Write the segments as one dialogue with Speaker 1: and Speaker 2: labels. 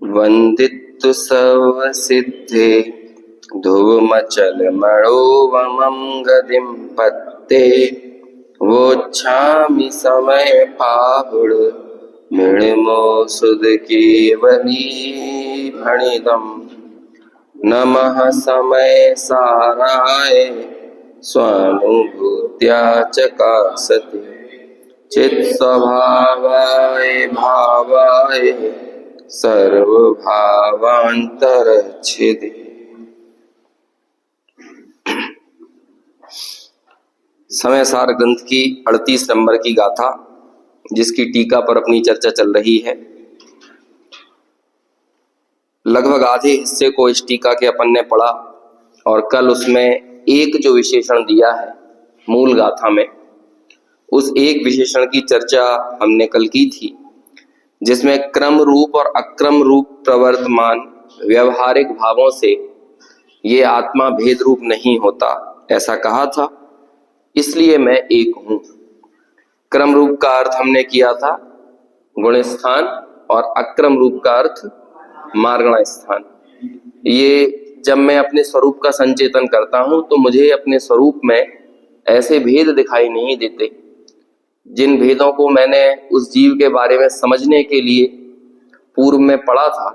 Speaker 1: वंदित्तु सर्वसिद्धे धुवमचलमणोवमं गतिं पत्ते वोच्छामि समयपाहुड मृण्मोऽसुधकेवली भणितम् नमः समय साराय स्वानुभूत्या चकासति चित्स्वभावाय भावाय सर्वभावान्तरच्छिदे। समय सार ग्रंथ की 38 नंबर की गाथा, जिसकी टीका पर अपनी चर्चा चल रही है। लगभग आधे हिस्से को इस टीका के अपन ने पढ़ा और कल उसमें एक जो विशेषण दिया है मूल गाथा में, उस एक विशेषण की चर्चा हमने कल की थी, जिसमें क्रम रूप और अक्रम रूप प्रवर्तमान व्यवहारिक भावों से ये आत्मा भेद रूप नहीं होता, ऐसा कहा था। इसलिए मैं एक हूं। क्रम रूप का अर्थ हमने किया था गुण स्थान और अक्रम रूप का अर्थ मार्गण स्थान। ये जब मैं अपने स्वरूप का संचेतन करता हूं तो मुझे अपने स्वरूप में ऐसे भेद दिखाई नहीं देते जिन भेदों को मैंने उस जीव के बारे में समझने के लिए पूर्व में पढ़ा था,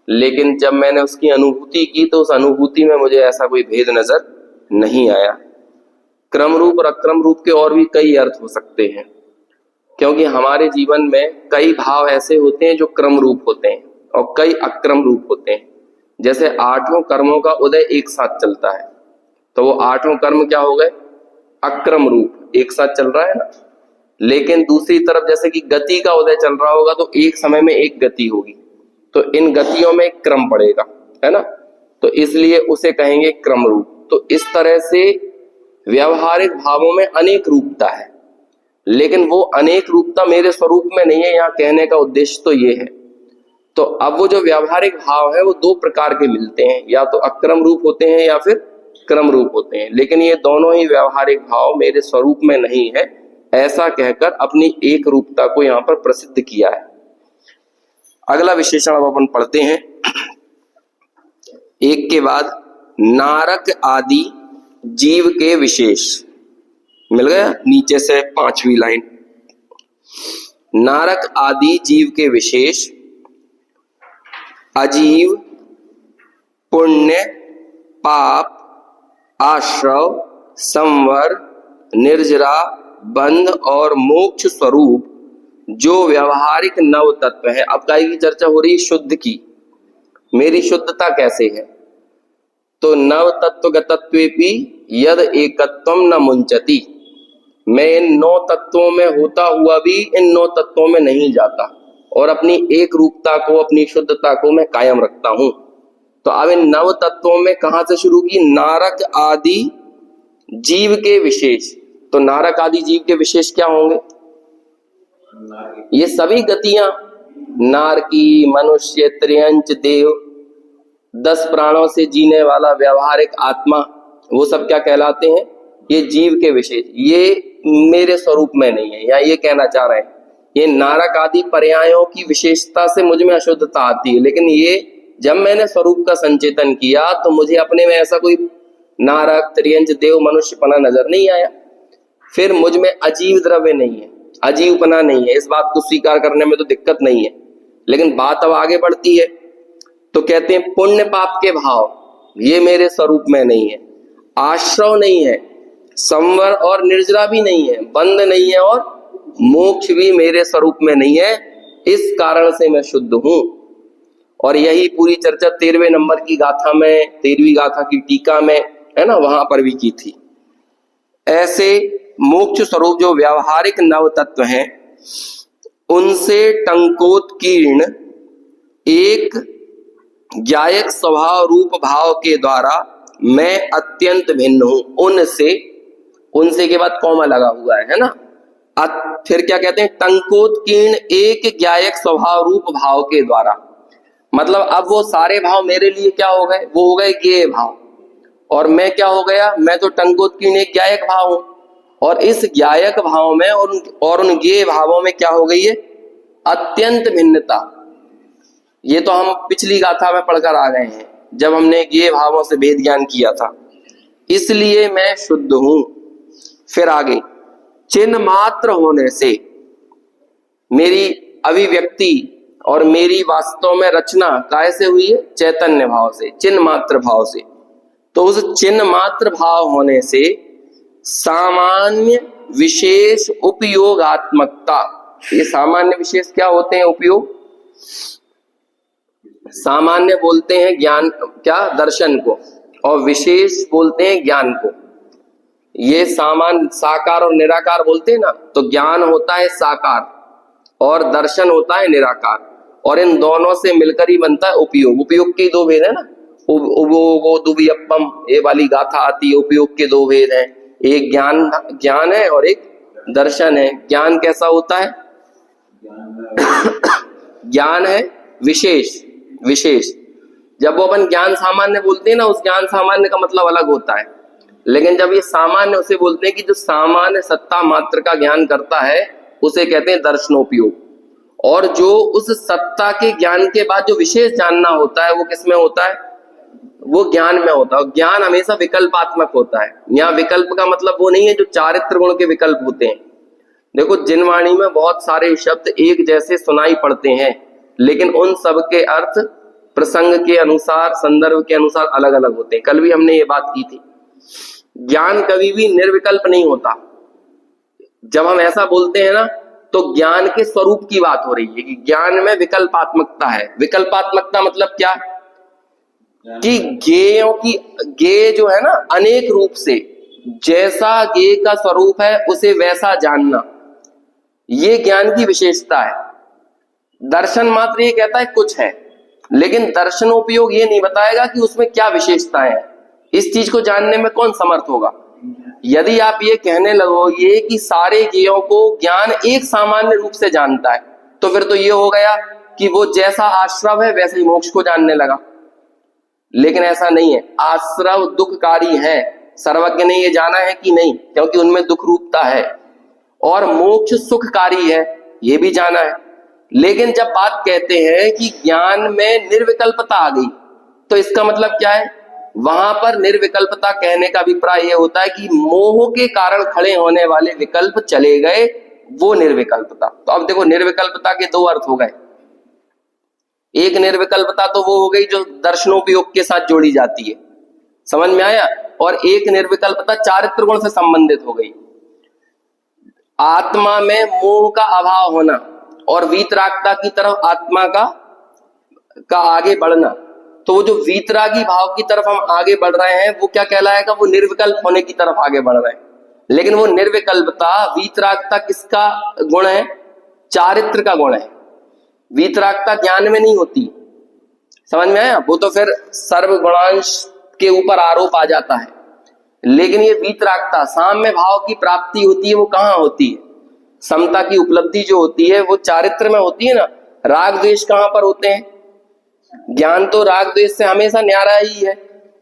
Speaker 1: लेकिन जब मैंने उसकी अनुभूति की तो उस अनुभूति में मुझे ऐसा कोई भेद नजर नहीं आया। क्रम रूप और अक्रम रूप के और भी कई अर्थ हो सकते हैं, क्योंकि हमारे जीवन में कई भाव ऐसे होते हैं जो क्रम रूप होते हैं और कई अक्रम रूप होते हैं। जैसे 8 कर्मों का उदय एक साथ चलता है तो वो 8 कर्म क्या हो गए? अक्रम रूप, एक साथ चल रहा है ना। लेकिन दूसरी तरफ जैसे कि गति का उदय चल रहा होगा तो एक समय में एक गति होगी, तो इन गतियों में एक क्रम पड़ेगा, है ना। तो इसलिए उसे कहेंगे क्रम रूप। तो इस तरह से व्यावहारिक भावों में अनेक रूपता है, लेकिन वो अनेक रूपता मेरे स्वरूप में नहीं है। यहाँ कहने का उद्देश्य तो ये है। तो अब वो जो व्यावहारिक भाव है वो 2 प्रकार के मिलते हैं, या तो अक्रम रूप होते हैं या फिर क्रम रूप होते हैं, लेकिन ये दोनों ही व्यावहारिक भाव मेरे स्वरूप में नहीं है, ऐसा कहकर अपनी एक रूपता को यहाँ पर प्रसिद्ध किया है। अगला विशेषण अब अपन पढ़ते हैं, एक के बाद नारक आदि जीव के विशेष। मिल गया नीचे से 5वीं लाइन। नारक आदि जीव के विशेष अजीव, पुण्य, पाप, आश्रव, संवर, निर्जरा, बंध और मोक्ष स्वरूप जो व्यावहारिक नव तत्व है। अब काय की चर्चा हो रही? शुद्ध की। मेरी शुद्धता कैसे है? तो नव तत्व गतत्वेपि यद एकत्वम न मुंचति। मैं इन 9 तत्वों में होता हुआ भी इन 9 तत्वों में नहीं जाता और अपनी एक रूपता को, अपनी शुद्धता को मैं कायम रखता हूं। तो अब इन 9 तत्वों में कहां से शुरू की? नारक आदि जीव के विशेष। तो नारक आदि जीव के विशेष क्या होंगे? ये सभी गतियां, नारकी, मनुष्य, त्रियंच, देव, 10 प्राणों से जीने वाला व्यावहारिक आत्मा, वो सब क्या कहलाते हैं? ये जीव के विशेष। ये मेरे स्वरूप में नहीं है, या ये कहना चाह रहे हैं ये नारक आदि पर्यायों की विशेषता से मुझ में अशुद्धता आती है, लेकिन ये जब मैंने स्वरूप का संचेतन किया तो मुझे अपने में ऐसा कोई नारक, त्रियंच, देव, मनुष्यपना नजर नहीं आया। फिर मुझ में अजीव द्रव्य नहीं है, अजीवपना नहीं है। इस बात को स्वीकार करने में तो दिक्कत नहीं है, लेकिन बात अब आगे बढ़ती है। तो कहते हैं पुण्य पाप के भाव ये मेरे स्वरूप में नहीं है, आश्रव नहीं है, संवर और निर्जरा भी नहीं है, बंध नहीं है और मोक्ष भी मेरे स्वरूप में नहीं है। इस कारण से मैं शुद्ध हूं। और यही पूरी चर्चा 13वें नंबर की गाथा में, 13वीं गाथा की टीका में, है ना, वहां पर भी की थी। ऐसे मोक्ष स्वरूप जो व्यावहारिक नव तत्व हैं, उनसे टंकोत्कीर्ण एक ज्ञायक स्वभाव रूप भाव के द्वारा मैं अत्यंत भिन्न हूं। उनसे के बाद कौमा लगा हुआ है ना। फिर क्या कहते हैं? टंकोत्कीर्ण एक ज्ञायक स्वभाव रूप भाव के द्वारा। मतलब अब वो सारे भाव मेरे लिए क्या हो गए? वो हो गए ज्ञेय भाव। और मैं क्या हो गया? मैं तो टंकोत्कीर्ण एक ज्ञायक भाव हूं। और इस ज्ञायक भाव में और उन ज्ञेय भावों में क्या हो गई है? अत्यंत भिन्नता। ये तो हम पिछली गाथा में पढ़कर आ गए हैं जब हमने ये भावों से भेद ज्ञान किया था। इसलिए मैं शुद्ध हूं। फिर आगे, चिन्ह मात्र होने से मेरी अभिव्यक्ति और मेरी वास्तव में रचना कैसे हुई है? चैतन्य भाव से, चिन्ह मात्र भाव से। तो उस चिन्ह मात्र भाव होने से सामान्य विशेष उपयोगात्मकता, ये सामान्य विशेष क्या होते हैं? उपयोग। सामान्य बोलते हैं ज्ञान, क्या? दर्शन को, और विशेष बोलते हैं ज्ञान को। ये सामान्य साकार और निराकार बोलते हैं ना, तो ज्ञान होता है साकार और दर्शन होता है निराकार, और इन दोनों से मिलकर ही बनता है उपयोग। उपयोग के दो भेद है ना, वो दुवियप्पम, ये वाली गाथा आती है। उपयोग के दो भेद हैं, एक ज्ञान है और एक दर्शन है। ज्ञान कैसा होता है? ज्ञान है विशेष। जब वो अपन ज्ञान सामान्य बोलते हैं ना, उस ज्ञान सामान्य का मतलब अलग होता है। लेकिन जब ये सामान्य, उसे बोलते हैं कि जो सामान्य सत्ता मात्र का ज्ञान करता है, उसे कहते हैं दर्शनोपयोग। और जो उस सत्ता के ज्ञान के बाद जो विशेष जानना होता है, वो किसमें होता है? वो ज्ञान में होता है। ज्ञान हमेशा विकल्पात्मक होता है। यहाँ विकल्प का मतलब वो नहीं है जो चारित्र गुण के विकल्प होते हैं। देखो, जिनवाणी में बहुत सारे शब्द एक जैसे सुनाई पड़ते हैं, लेकिन उन सब के अर्थ प्रसंग के अनुसार, संदर्भ के अनुसार अलग अलग होते हैं। कल भी हमने ये बात की थी। ज्ञान कभी भी निर्विकल्प नहीं होता। जब हम ऐसा बोलते हैं ना, तो ज्ञान के स्वरूप की बात हो रही है कि ज्ञान में विकल्पात्मकता है। विकल्पात्मकता मतलब क्या? कि गेयों की गे जो है ना, अनेक रूप से जैसा गे का स्वरूप है उसे वैसा जानना, ये ज्ञान की विशेषता है। दर्शन मात्र ये कहता है कुछ है, लेकिन दर्शनोपयोग ये नहीं बताएगा कि उसमें क्या विशेषताएं हैं। इस चीज को जानने में कौन समर्थ होगा? यदि आप ये कहने लगोगे कि सारे गेयों को ज्ञान एक सामान्य रूप से जानता है, तो फिर तो ये हो गया कि वो जैसा आश्रव है वैसे ही मोक्ष को जानने लगा। लेकिन ऐसा नहीं है। आश्रव दुखकारी है, सर्वज्ञ ने ये जाना है कि नहीं, क्योंकि उनमें दुख रूपता है। और मोक्ष सुखकारी है, ये भी जाना है। लेकिन जब बात कहते हैं कि ज्ञान में निर्विकल्पता आ गई, तो इसका मतलब क्या है? वहां पर निर्विकल्पता कहने का अभिप्राय यह होता है कि मोह के कारण खड़े होने वाले विकल्प चले गए, वो निर्विकल्पता। तो अब देखो, निर्विकल्पता के दो अर्थ हो गए। एक निर्विकल्पता तो वो हो गई जो दर्शनोपयोग के साथ जोड़ी जाती है, समझ में आया? और एक निर्विकल्पता चारित्र गुण से संबंधित हो गई। आत्मा में मोह का अभाव होना और वीतरागता की तरफ आत्मा का आगे बढ़ना। तो वो जो वीतरागी भाव की तरफ हम आगे बढ़ रहे हैं, वो क्या कहलाएगा? वो निर्विकल्प होने की तरफ आगे बढ़ रहे हैं। लेकिन वो निर्विकल्पता, वीतरागता किसका गुण है? चारित्र का गुण है। वीतरागता ज्ञान में नहीं होती, समझ में आया? वो तो फिर सर्वगुणांश के ऊपर आरोप आ जाता है। लेकिन ये वीतरागता, साम्य भाव की प्राप्ति होती है, वो कहाँ होती है? समता की उपलब्धि जो होती है वो चारित्र में होती है ना। राग द्वेष कहां पर होते हैं? ज्ञान तो राग द्वेष से हमेशा न्यारा ही है।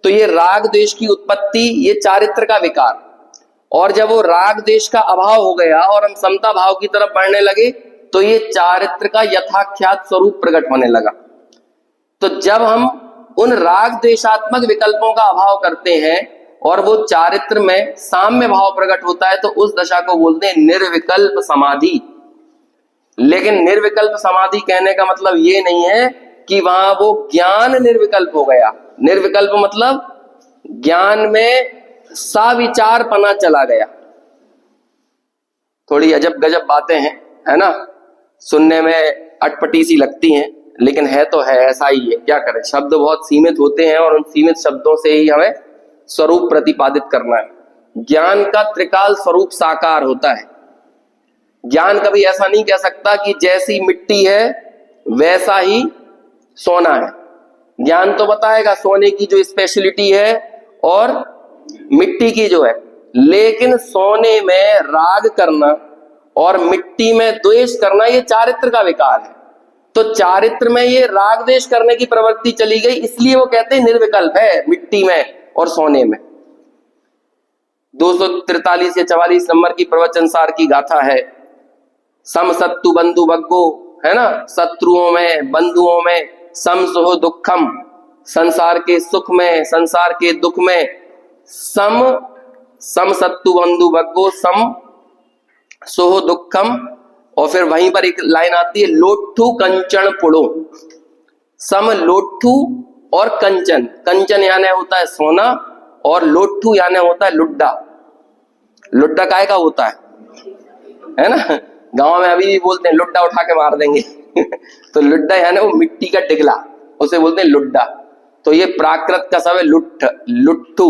Speaker 1: तो ये राग द्वेष की उत्पत्ति, ये चारित्र का विकार। और जब वो राग द्वेष का अभाव हो गया और हम समता भाव की तरफ बढ़ने लगे, तो ये चारित्र का यथाख्यात स्वरूप प्रकट होने लगा। तो जब हम उन राग द्वेषात्मक विकल्पों का अभाव करते हैं और वो चारित्र में साम्य भाव प्रकट होता है, तो उस दशा को बोलते हैं निर्विकल्प समाधि। लेकिन निर्विकल्प समाधि कहने का मतलब ये नहीं है कि वहां वो ज्ञान निर्विकल्प हो गया। निर्विकल्प मतलब ज्ञान में साविचारपना चला गया। थोड़ी अजब गजब बातें हैं, है ना? सुनने में अटपटी सी लगती हैं, लेकिन है तो है, ऐसा ही है। क्या करें, शब्द बहुत सीमित होते हैं और उन सीमित शब्दों से ही हमें स्वरूप प्रतिपादित करना है। ज्ञान का त्रिकाल स्वरूप साकार होता है। ज्ञान कभी ऐसा नहीं कह सकता कि जैसी मिट्टी है वैसा ही सोना है। ज्ञान तो बताएगा सोने की जो स्पेशलिटी है और मिट्टी की जो है। लेकिन सोने में राग करना और मिट्टी में द्वेष करना, ये चारित्र का विकार है। तो चारित्र में ये राग द्वेष करने की प्रवृत्ति चली गई, इसलिए वो कहते हैं निर्विकल्प है मिट्टी में और सोने में। 243 या 44 नंबर की प्रवचन सार की गाथा है। सम सत्तु बंधु बग्गो, है ना? शत्रुओं में, बंधुओं में सम सुख दुखम, संसार के सुख में संसार के दुख में सम सम सत्तु बंधु भग्गो सम सुह दुखम। और फिर वहीं पर एक लाइन आती है लोट्ठू कंचन पुड़ो, सम लोट्ठू और कंचन, कंचन यानी होता है सोना और लोट्ठू यानी होता है लुड्डा। लुड्डा काय का होता है ना, गांव में अभी भी बोलते हैं लुड्डा उठा के मार देंगे तो लुड्डा यानी वो मिट्टी का टिकला, उसे बोलते हैं लुड्डा। तो ये प्राकृत का सब है लुट्ठ लुट्ठू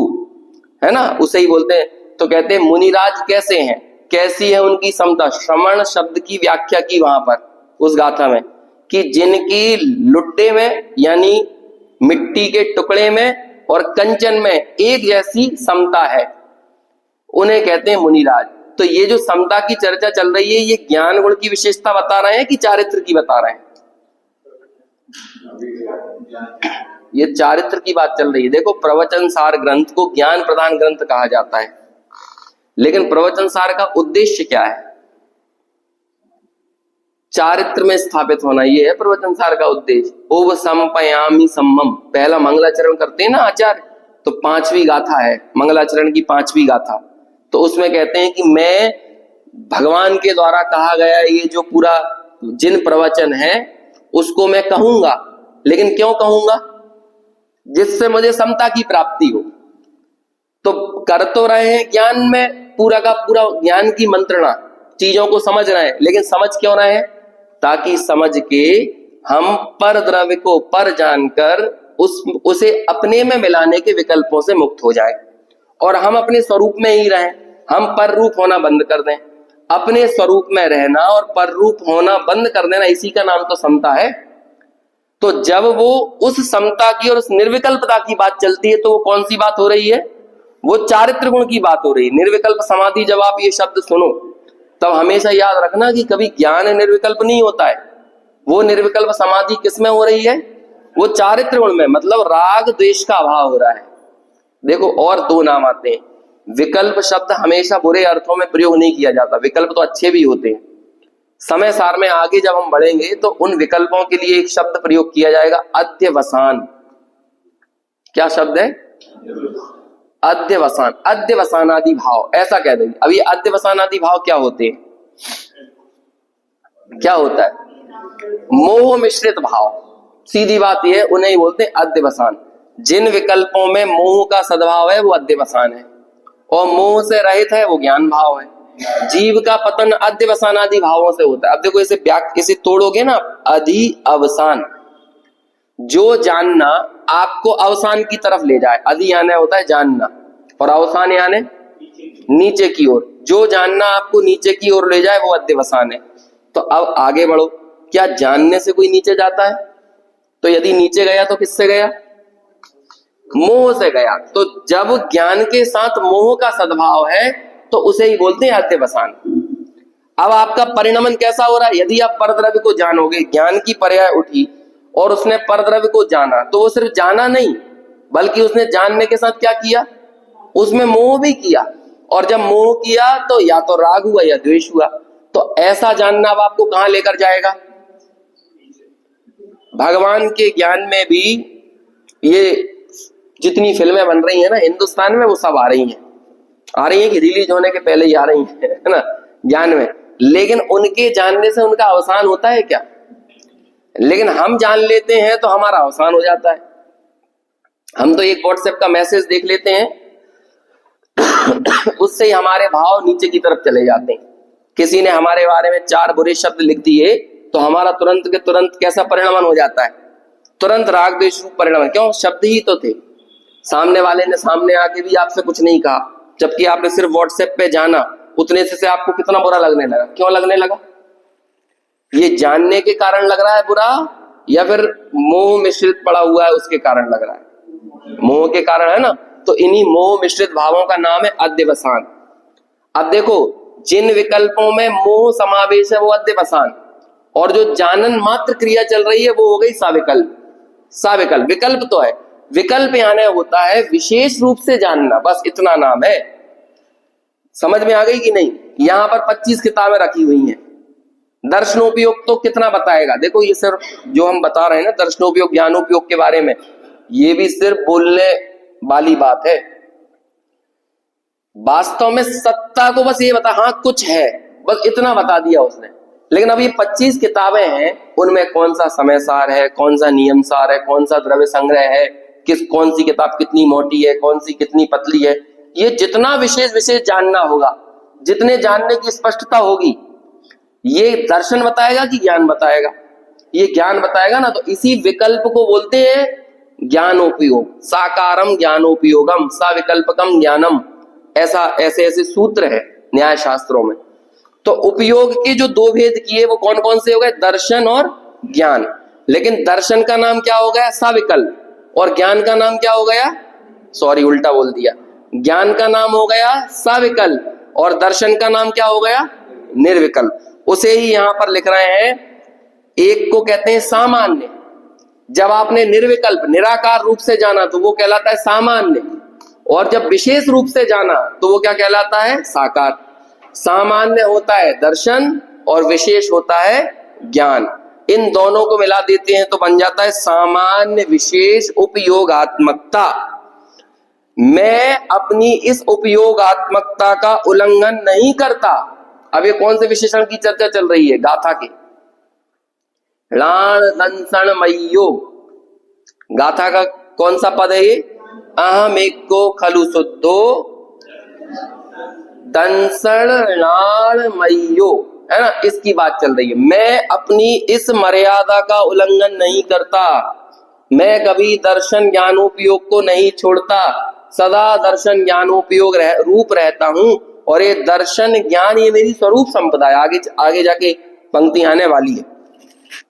Speaker 1: है ना, उसे ही बोलते हैं। तो कहते हैं मुनिराज कैसे हैं, कैसी है उनकी समता। श्रमण शब्द की व्याख्या की वहां पर उस गाथा में कि जिनकी लुड्डे में यानी मिट्टी के टुकड़े में और कंचन में एक जैसी समता है, उन्हें कहते हैं मुनिराज। तो ये जो समता की चर्चा चल रही है, ये ज्ञान गुण की विशेषता बता रहे हैं कि चारित्र की बता रहे हैं? ये चारित्र की बात चल रही है। देखो प्रवचन सार ग्रंथ को ज्ञान प्रदान ग्रंथ कहा जाता है, लेकिन प्रवचन सार का उद्देश्य क्या है? चारित्र में स्थापित होना, ये है प्रवचन सार का उद्देश्य। ओव संपयामि सम्मम, पहला मंगलाचरण करते हैं ना आचार्य, तो 5वीं गाथा है मंगलाचरण की 5वीं गाथा। तो उसमें कहते हैं कि मैं भगवान के द्वारा कहा गया ये जो पूरा जिन प्रवचन है उसको मैं कहूंगा, लेकिन क्यों कहूंगा? जिससे मुझे समता की प्राप्ति हो। तो कर तो रहे हैं ज्ञान में पूरा का पूरा ज्ञान की मंत्रणा, चीजों को समझ रहे हैं, लेकिन समझ क्यों रहे हैं? ताकि समझ के हम पर द्रव्य को पर जानकर उसे अपने में मिलाने के विकल्पों से मुक्त हो जाए और हम अपने स्वरूप में ही रहें। हम पर रूप होना बंद कर दें, अपने स्वरूप में रहना और पर रूप होना बंद कर देना, इसी का नाम तो समता है। तो जब वो उस समता की और उस निर्विकल्पता की बात चलती है, तो वो कौन सी बात हो रही है? वो चारित्र गुण की बात हो रही है। निर्विकल्प समाधि, जब आप ये शब्द सुनो तब हमेशा याद रखना कि कभी ज्ञान निर्विकल्प नहीं होता है। वो निर्विकल्प समाधि किसमें हो रही है? वो चारित्र गुण में, मतलब राग द्वेष का अभाव हो रहा है। देखो और 2 नाम आते हैं। विकल्प शब्द हमेशा बुरे अर्थों में प्रयोग नहीं किया जाता, विकल्प तो अच्छे भी होते हैं। समय सार में आगे जब हम बढ़ेंगे तो उन विकल्पों के लिए एक शब्द प्रयोग किया जाएगा, अध्यवसान। क्या शब्द है? अध्यवसान, अध्यवसानादि भाव, ऐसा कह देंगे। अब ये अध्यवसानादि भाव क्या होते हैं? क्या होता है? मोह मिश्रित भाव, सीधी बात यह है, उन्हें ही बोलते हैं अध्यवसान। जिन विकल्पों में मोह का सद्भाव है वो अध्यवसान है, और मोह से रहित है वो ज्ञान भाव है। जीव का पतन अध्यवसानादि भावों से होता है। अब देखो इसे तोड़ोगे ना, अधि अवसान, जो जानना आपको अवसान की तरफ ले जाए। अधि यानी होता है जानना और अवसान यानी नीचे की ओर। जो जानना आपको नीचे की ओर ले जाए वो अध्यवसान है। तो अब आगे बढ़ो, क्या जानने से कोई नीचे जाता है? तो यदि नीचे गया तो किससे गया? मोह से गया। तो जब ज्ञान के साथ मोह का सद्भाव है तो उसे ही बोलते हैं अध्यवसान। अब आपका परिणमन कैसा हो रहा है? यदि आप परद्रव्य को जानोगे, ज्ञान की पर्याय उठी और उसने परद्रव्य को जाना, तो वो सिर्फ जाना नहीं बल्कि उसने जानने के साथ क्या किया? उसमें मोह भी किया। और जब मोह किया तो या तो राग हुआ या द्वेष हुआ। तो ऐसा जानना अब आपको कहां लेकर जाएगा? भगवान के ज्ञान में भी ये जितनी फिल्में बन रही है ना हिंदुस्तान में, वो सब आ रही हैं कि रिलीज होने के पहले ही आ रही हैं, है ना, ज्ञान में। लेकिन उनके जानने से उनका अवसान होता है क्या? लेकिन हम जान लेते हैं तो हमारा अवसान हो जाता है। हम तो एक व्हाट्सएप का मैसेज देख लेते हैं उससे ही हमारे भाव नीचे की तरफ चले जाते हैं। किसी ने हमारे बारे में 4 बुरे शब्द लिख दिए तो हमारा तुरंत के तुरंत कैसा परिणमन हो जाता है? तुरंत राग द्वेष रूप परिणमन। क्यों? शब्द ही तो थे। सामने वाले ने सामने आके भी आपसे कुछ नहीं कहा, जबकि आपने सिर्फ व्हाट्सएप पे जाना, उतने से आपको कितना बुरा लगने लगा। क्यों लगने लगा? ये जानने के कारण लग रहा है बुरा, या फिर मोह मिश्रित पड़ा हुआ है उसके कारण लग रहा है? मोह के कारण है ना। तो इन्हीं मोह मिश्रित भावों का नाम है अध्यवसान। अब देखो, जिन विकल्पों में मोह समावेश है वो अध्यवसान, और जो जानन मात्र क्रिया चल रही है वो हो गई साविकल्प। साविकल्प विकल्प तो है, विकल्प यानी होता है विशेष रूप से जानना, बस इतना नाम है। समझ में आ गई कि नहीं? यहां पर 25 किताबें रखी हुई हैं, दर्शनोपयोग तो कितना बताएगा? देखो ये सिर्फ जो हम बता रहे हैं ना दर्शनोपयोग ज्ञानोपयोग के बारे में, ये भी सिर्फ बोलने वाली बात है। वास्तव में सत्ता को बस ये बता, हाँ कुछ है, बस इतना बता दिया उसने। लेकिन अब ये 25 किताबें हैं, उनमें कौन सा समय सार है, कौन सा नियम सार है, कौन सा द्रव्य संग्रह है, कौन सी किताब कितनी मोटी है, कौन सी कितनी पतली है, ये जितना विशेष विशेष जानना होगा, जितने जानने की स्पष्टता होगी, ये दर्शन बताएगा कि ज्ञान बताएगा? ये ज्ञान बताएगा ना। तो इसी विकल्प को बोलते हैं ज्ञानोपयोग। साकारम ज्ञानोपयोगम सविकल्पकम ज्ञानम, ऐसा ऐसे ऐसे सूत्र है न्याय शास्त्रों में। तो उपयोग के जो दो भेद किए वो कौन कौन से हो गए? दर्शन और ज्ञान। लेकिन दर्शन का नाम क्या हो गया? सविकल्प। और ज्ञान का नाम क्या हो गया? सॉरी उल्टा बोल दिया, ज्ञान का नाम हो गया सविकल्प और दर्शन का नाम क्या हो गया? निर्विकल्प। उसे ही यहां पर लिख रहे हैं, एक को कहते हैं सामान्य। जब आपने निर्विकल्प निराकार रूप से जाना तो वो कहलाता है सामान्य, और जब विशेष रूप से जाना तो वो क्या कहलाता है? साकार। सामान्य होता है दर्शन और विशेष होता है ज्ञान। इन दोनों को मिला देते हैं तो बन जाता है सामान्य विशेष उपयोगात्मकता। मैं अपनी इस उपयोगात्मकता का उल्लंघन नहीं करता। अब ये कौन से विशेषण की चर्चा चल रही है? गाथा के लाण दंसण मय्यो। गाथा का कौन सा पद है ये? अहम एक को खलु शुद्धो दंसण लाण मय्यो, है ना? इसकी बात चल रही है। मैं अपनी इस मर्यादा का उल्लंघन नहीं करता, मैं कभी दर्शन ज्ञानोपयोग को नहीं छोड़ता, सदा दर्शन ज्ञानोपयोग रूप रहता हूं। और ये दर्शन ज्ञान ये मेरी स्वरूप संपदा है। आगे जाके पंक्ति आने वाली है,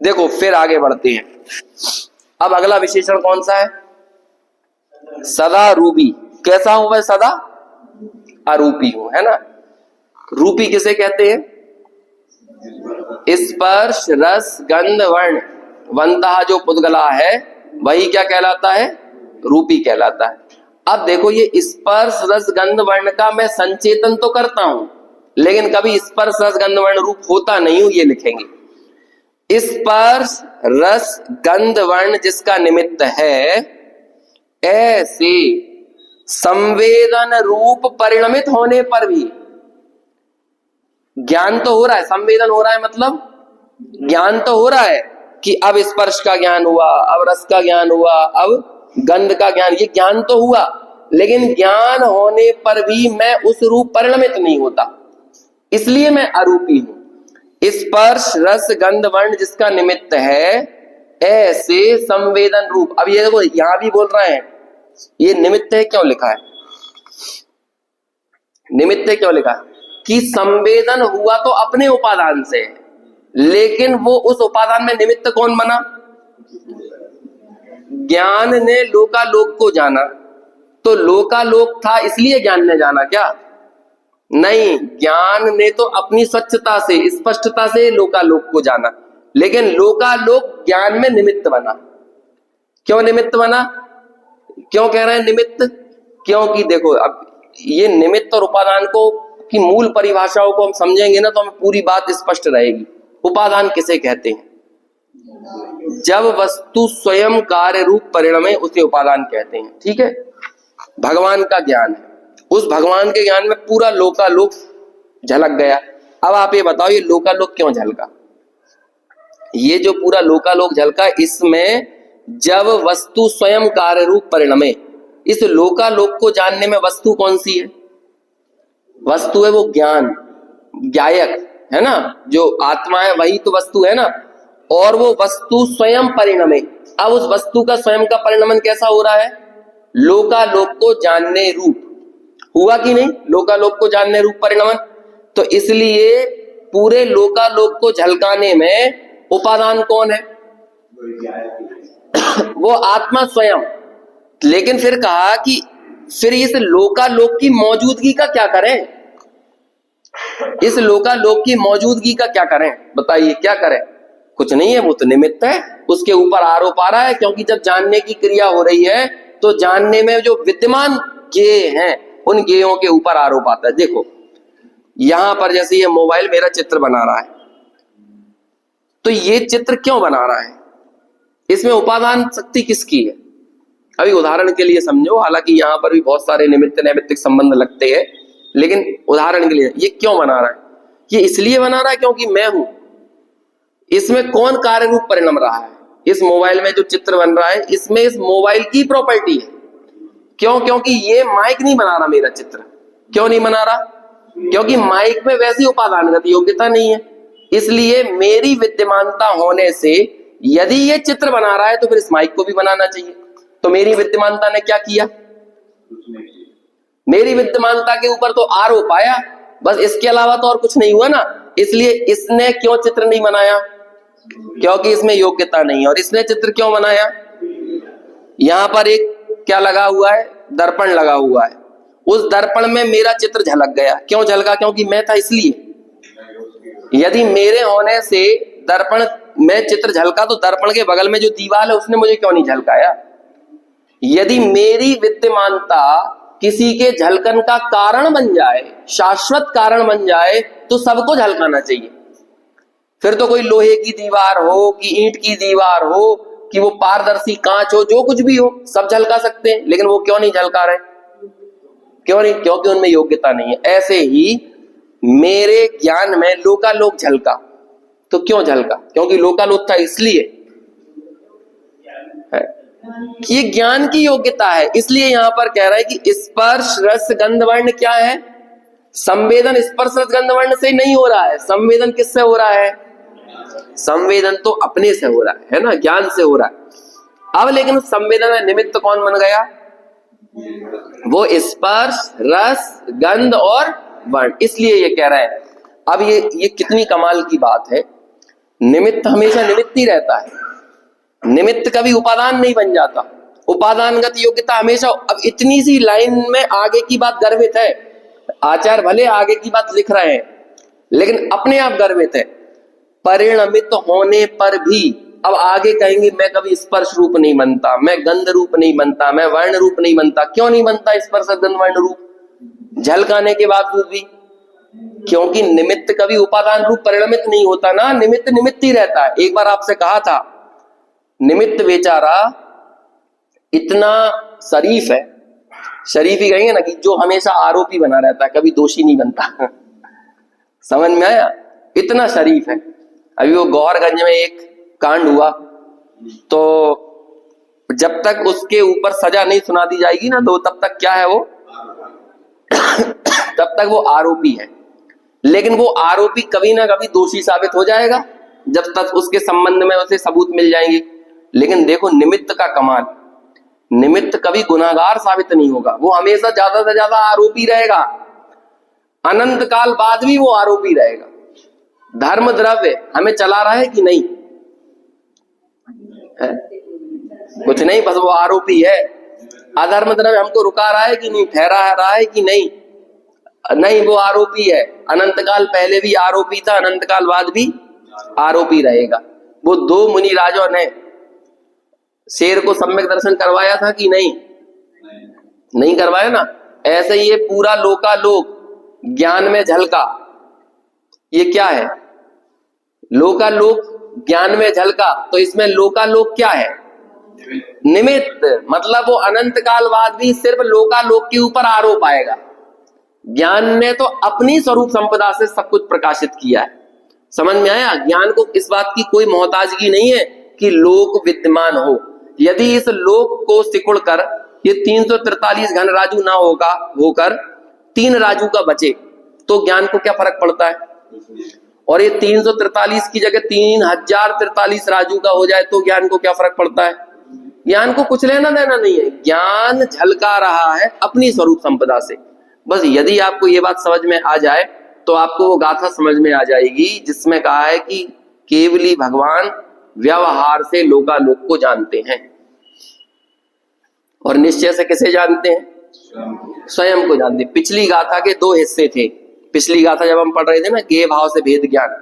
Speaker 1: देखो फिर आगे बढ़ते हैं। अब अगला विशेषण कौन सा है? सदा रूपी। कैसा हूं मैं? सदा अरूपी हूं, है ना? रूपी किसे कहते हैं? स्पर्श रस गंध वर्ण वंतः जो पुद्गला है वही क्या कहलाता है? रूपी कहलाता है। अब देखो ये स्पर्श रस गंध वर्ण का मैं संचेतन तो करता हूं, लेकिन कभी स्पर्श रस गंध वर्ण रूप होता नहीं हूं, ये लिखेंगे। स्पर्श रस गंध वर्ण जिसका निमित्त है, ऐसे संवेदन रूप परिणमित होने पर भी ज्ञान तो हो रहा है, संवेदन हो रहा है, मतलब ज्ञान तो हो रहा है कि अब स्पर्श का ज्ञान हुआ, अब रस का ज्ञान हुआ, अब गंध का ज्ञान, ये ज्ञान तो हुआ, लेकिन ज्ञान होने पर भी मैं उस रूप परिणमित नहीं होता, इसलिए मैं अरूपी हूं। स्पर्श रस गंध वर्ण जिसका निमित्त है, ऐसे संवेदन रूप। अब ये देखो यहां भी बोल रहे हैं, ये निमित्त है क्यों लिखा है? निमित्त है क्यों लिखा है? कि संवेदन हुआ तो अपने उपादान से, लेकिन वो उस उपादान में निमित्त कौन बना? ज्ञान ने लोकालोक को जाना, तो लोकालोक था इसलिए ज्ञान ने जाना क्या? नहीं, ज्ञान ने तो अपनी स्वच्छता से स्पष्टता से लोकालोक को जाना, लेकिन लोकालोक ज्ञान में निमित्त बना। क्यों निमित्त बना? क्यों कह रहे हैं निमित्त? क्योंकि देखो अब ये निमित्त और उपादान को की मूल परिभाषाओं को हम समझेंगे ना तो हमें पूरी बात स्पष्ट रहेगी। उपादान किसे कहते हैं? जब वस्तु स्वयं कार्य रूप परिणमे उसे उपादान कहते हैं। ठीक है, भगवान का ज्ञान है, उस भगवान के ज्ञान में पूरा लोकालोक झलक गया। अब आप ये बताओ, ये लोकालोक क्यों झलका? ये जो पूरा लोकालोक झलका, इसमें जब वस्तु स्वयं कार्य रूप परिणमे, इस लोकालोक को जानने में वस्तु कौन सी है? वस्तु है वो ज्ञान, ज्ञायक है ना, जो आत्मा है वही तो वस्तु है ना। और वो वस्तु स्वयं परिणमे, अब उस वस्तु का स्वयं का परिणमन कैसा हो रहा है? लोकालोक को जानने रूप हुआ कि नहीं? लोकालोक को जानने रूप परिणमन। तो इसलिए पूरे लोकालोक को झलकाने में उपादान कौन है? वो आत्मा स्वयं। लेकिन फिर कहा कि फिर इस लोकालोक की मौजूदगी का क्या करें? इस लोकालोक की मौजूदगी का क्या करें? बताइए क्या करें? कुछ नहीं है, वो तो निमित्त है, उसके ऊपर आरोप आ रहा है। क्योंकि जब जानने की क्रिया हो रही है तो जानने में जो विद्यमान ज्ञेय हैं उन ज्ञेयों के ऊपर आरोप आता है। देखो यहां पर जैसे ये मोबाइल मेरा चित्र बना रहा है, तो ये चित्र क्यों बना रहा है, इसमें उपादान शक्ति किसकी है? अभी उदाहरण के लिए समझो, हालांकि यहां पर भी बहुत सारे निमित्त नैमित्तिक संबंध लगते हैं, लेकिन उदाहरण के लिए ये क्यों बना रहा है? ये इसलिए बना रहा है क्योंकि मैं हूं। इसमें कौन कार्य रूप परिणम रहा है? इस मोबाइल में जो चित्र बन रहा है, इसमें इस मोबाइल की प्रॉपर्टी है। क्यों? क्योंकि ये माइक नहीं बना रहा मेरा चित्र। क्यों नहीं बना रहा? क्योंकि माइक में वैसी उपादानगत योग्यता नहीं है। इसलिए मेरी विद्यमानता होने से यदि ये चित्र बना रहा है तो फिर इस माइक को भी बनाना चाहिए। तो मेरी विद्यमानता ने क्या किया? मेरी विद्यमानता के ऊपर तो आरोप आया, बस इसके अलावा तो और कुछ नहीं हुआ ना। इसलिए इसने क्यों चित्र नहीं बनाया? क्योंकि इसमें योग्यता नहीं है। और इसने चित्र क्यों बनाया? यहां पर एक क्या लगा हुआ है? दर्पण लगा हुआ है। उस दर्पण में मेरा चित्र झलक गया। क्यों झलका? क्योंकि मैं था इसलिए। यदि मेरे होने से दर्पण में चित्र झलका तो दर्पण के बगल में जो दीवार है उसने मुझे क्यों नहीं झलकाया? यदि मेरी विद्यमानता किसी के झलकन का कारण बन जाए, शाश्वत कारण बन जाए, तो सबको झलकाना चाहिए। फिर तो कोई लोहे की दीवार हो कि ईंट की दीवार हो कि वो पारदर्शी कांच हो, जो कुछ भी हो, सब झलका सकते हैं। लेकिन वो क्यों नहीं झलका रहे? क्यों नहीं? क्योंकि उनमें योग्यता नहीं है। ऐसे ही मेरे ज्ञान में लोकालोक झलका, तो क्यों झलका? क्योंकि लोकालोक था इसलिए है कि ये ज्ञान की योग्यता है। इसलिए यहां पर कह रहा है कि स्पर्श रस गंध वर्ण क्या है? संवेदन स्पर्श रस गंध वर्ण से नहीं हो रहा है। संवेदन किससे हो रहा है? संवेदन तो अपने से हो रहा है ना, ज्ञान से हो रहा है। अब लेकिन संवेदन में निमित्त कौन बन गया? वो स्पर्श रस गंध और वर्ण। इसलिए ये कह रहा है। अब ये कितनी कमाल की बात है। निमित्त हमेशा निमित्त ही रहता है, निमित्त कभी उपादान नहीं बन जाता। उपादानगत योग्यता हमेशा। अब इतनी सी लाइन में आगे की बात गर्भित है। आचार्य भले आगे की बात लिख रहे हैं लेकिन अपने आप गर्भित है। परिणमित होने पर भी अब आगे कहेंगे मैं कभी स्पर्श रूप नहीं बनता, मैं गंध रूप नहीं बनता, मैं वर्ण रूप नहीं बनता। क्यों नहीं बनता स्पर्श गंध वर्ण रूप झलकाने के बावजूद भी? क्योंकि निमित्त कभी उपादान रूप परिणमित नहीं होता ना, निमित्त निमित्त ही रहता है। एक बार आपसे कहा था, निमित्त बेचारा इतना शरीफ है, शरीफ ही कहेंगे ना, कि जो हमेशा आरोपी बना रहता है, कभी दोषी नहीं बनता। समझ में आया? इतना शरीफ है। अभी वो गौहरगंज में एक कांड हुआ, तो जब तक उसके ऊपर सजा नहीं सुना दी जाएगी ना, तो तब तक क्या है वो? तब तक वो आरोपी है। लेकिन वो आरोपी कभी ना कभी दोषी साबित हो जाएगा जब तक उसके संबंध में उसे सबूत मिल जाएंगे। लेकिन देखो निमित्त का कमाल, निमित्त कभी गुनाहगार साबित नहीं होगा, वो हमेशा ज्यादा से ज्यादा आरोपी रहेगा। अनंत काल बाद भी वो आरोपी रहेगा। धर्म द्रव्य हमें चला रहा है कि नहीं है? कुछ नहीं, बस वो आरोपी है। अधर्म द्रव्य हमको रुका रहा है कि नहीं, ठहरा रहा है कि नहीं? नहीं, वो आरोपी है। अनंत काल पहले भी आरोपी था, अनंत काल बाद भी आरोपी रहेगा। वो दो मुनि राजों ने शेर को सम्यक दर्शन करवाया था कि नहीं? नहीं करवाया ना। ऐसे ही ये पूरा लोकालोक ज्ञान में झलका। ये क्या है? लोकालोक ज्ञान में झलका। तो इसमें लोकालोक क्या है? निमित्त। मतलब वो अनंत काल बाद भी सिर्फ लोकालोक के ऊपर आरोप आएगा। ज्ञान ने तो अपनी स्वरूप संपदा से सब कुछ प्रकाशित किया है। समझ में आया? ज्ञान को इस बात की कोई मोहताजगी नहीं है कि लोक विद्यमान हो। यदि इस लोक को सिकुड़ कर ये 343 घन राजू ना होकर 3 राजू का बचे तो ज्ञान को क्या फर्क पड़ता है? और ये 343 की जगह 3043 राजू का हो जाए तो ज्ञान को क्या फर्क पड़ता है? ज्ञान को कुछ लेना देना नहीं है। ज्ञान झलका रहा है अपनी स्वरूप संपदा से। बस यदि आपको ये बात समझ में आ जाए तो आपको वो गाथा समझ में आ जाएगी जिसमें कहा है कि केवली भगवान व्यवहार से लोकालोक को जानते हैं और निश्चय से किसे जानते हैं? स्वयं को जानते हैं। पिछली गाथा के 2 हिस्से थे। पिछली गाथा जब हम पढ़ रहे थे ना, गे भाव से भेद ज्ञान,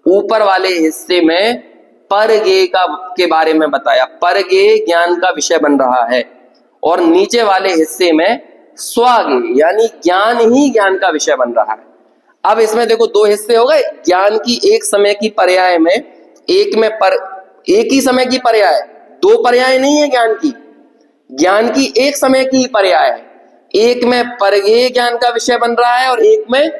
Speaker 1: ऊपर वाले हिस्से में पर गे के बारे में बताया। पर गे ज्ञान का विषय बन रहा है और नीचे वाले हिस्से में स्वागे यानी ज्ञान ही ज्ञान का विषय बन रहा है। अब इसमें देखो 2 हिस्से हो गए। ज्ञान की एक समय की पर्याय में एक में पर, एक ही समय की पर्याय, दो पर्याय नहीं है ज्ञान की। ज्ञान की एक समय की पर्याय है। एक में परगेय ज्ञान का विषय बन रहा है और एक में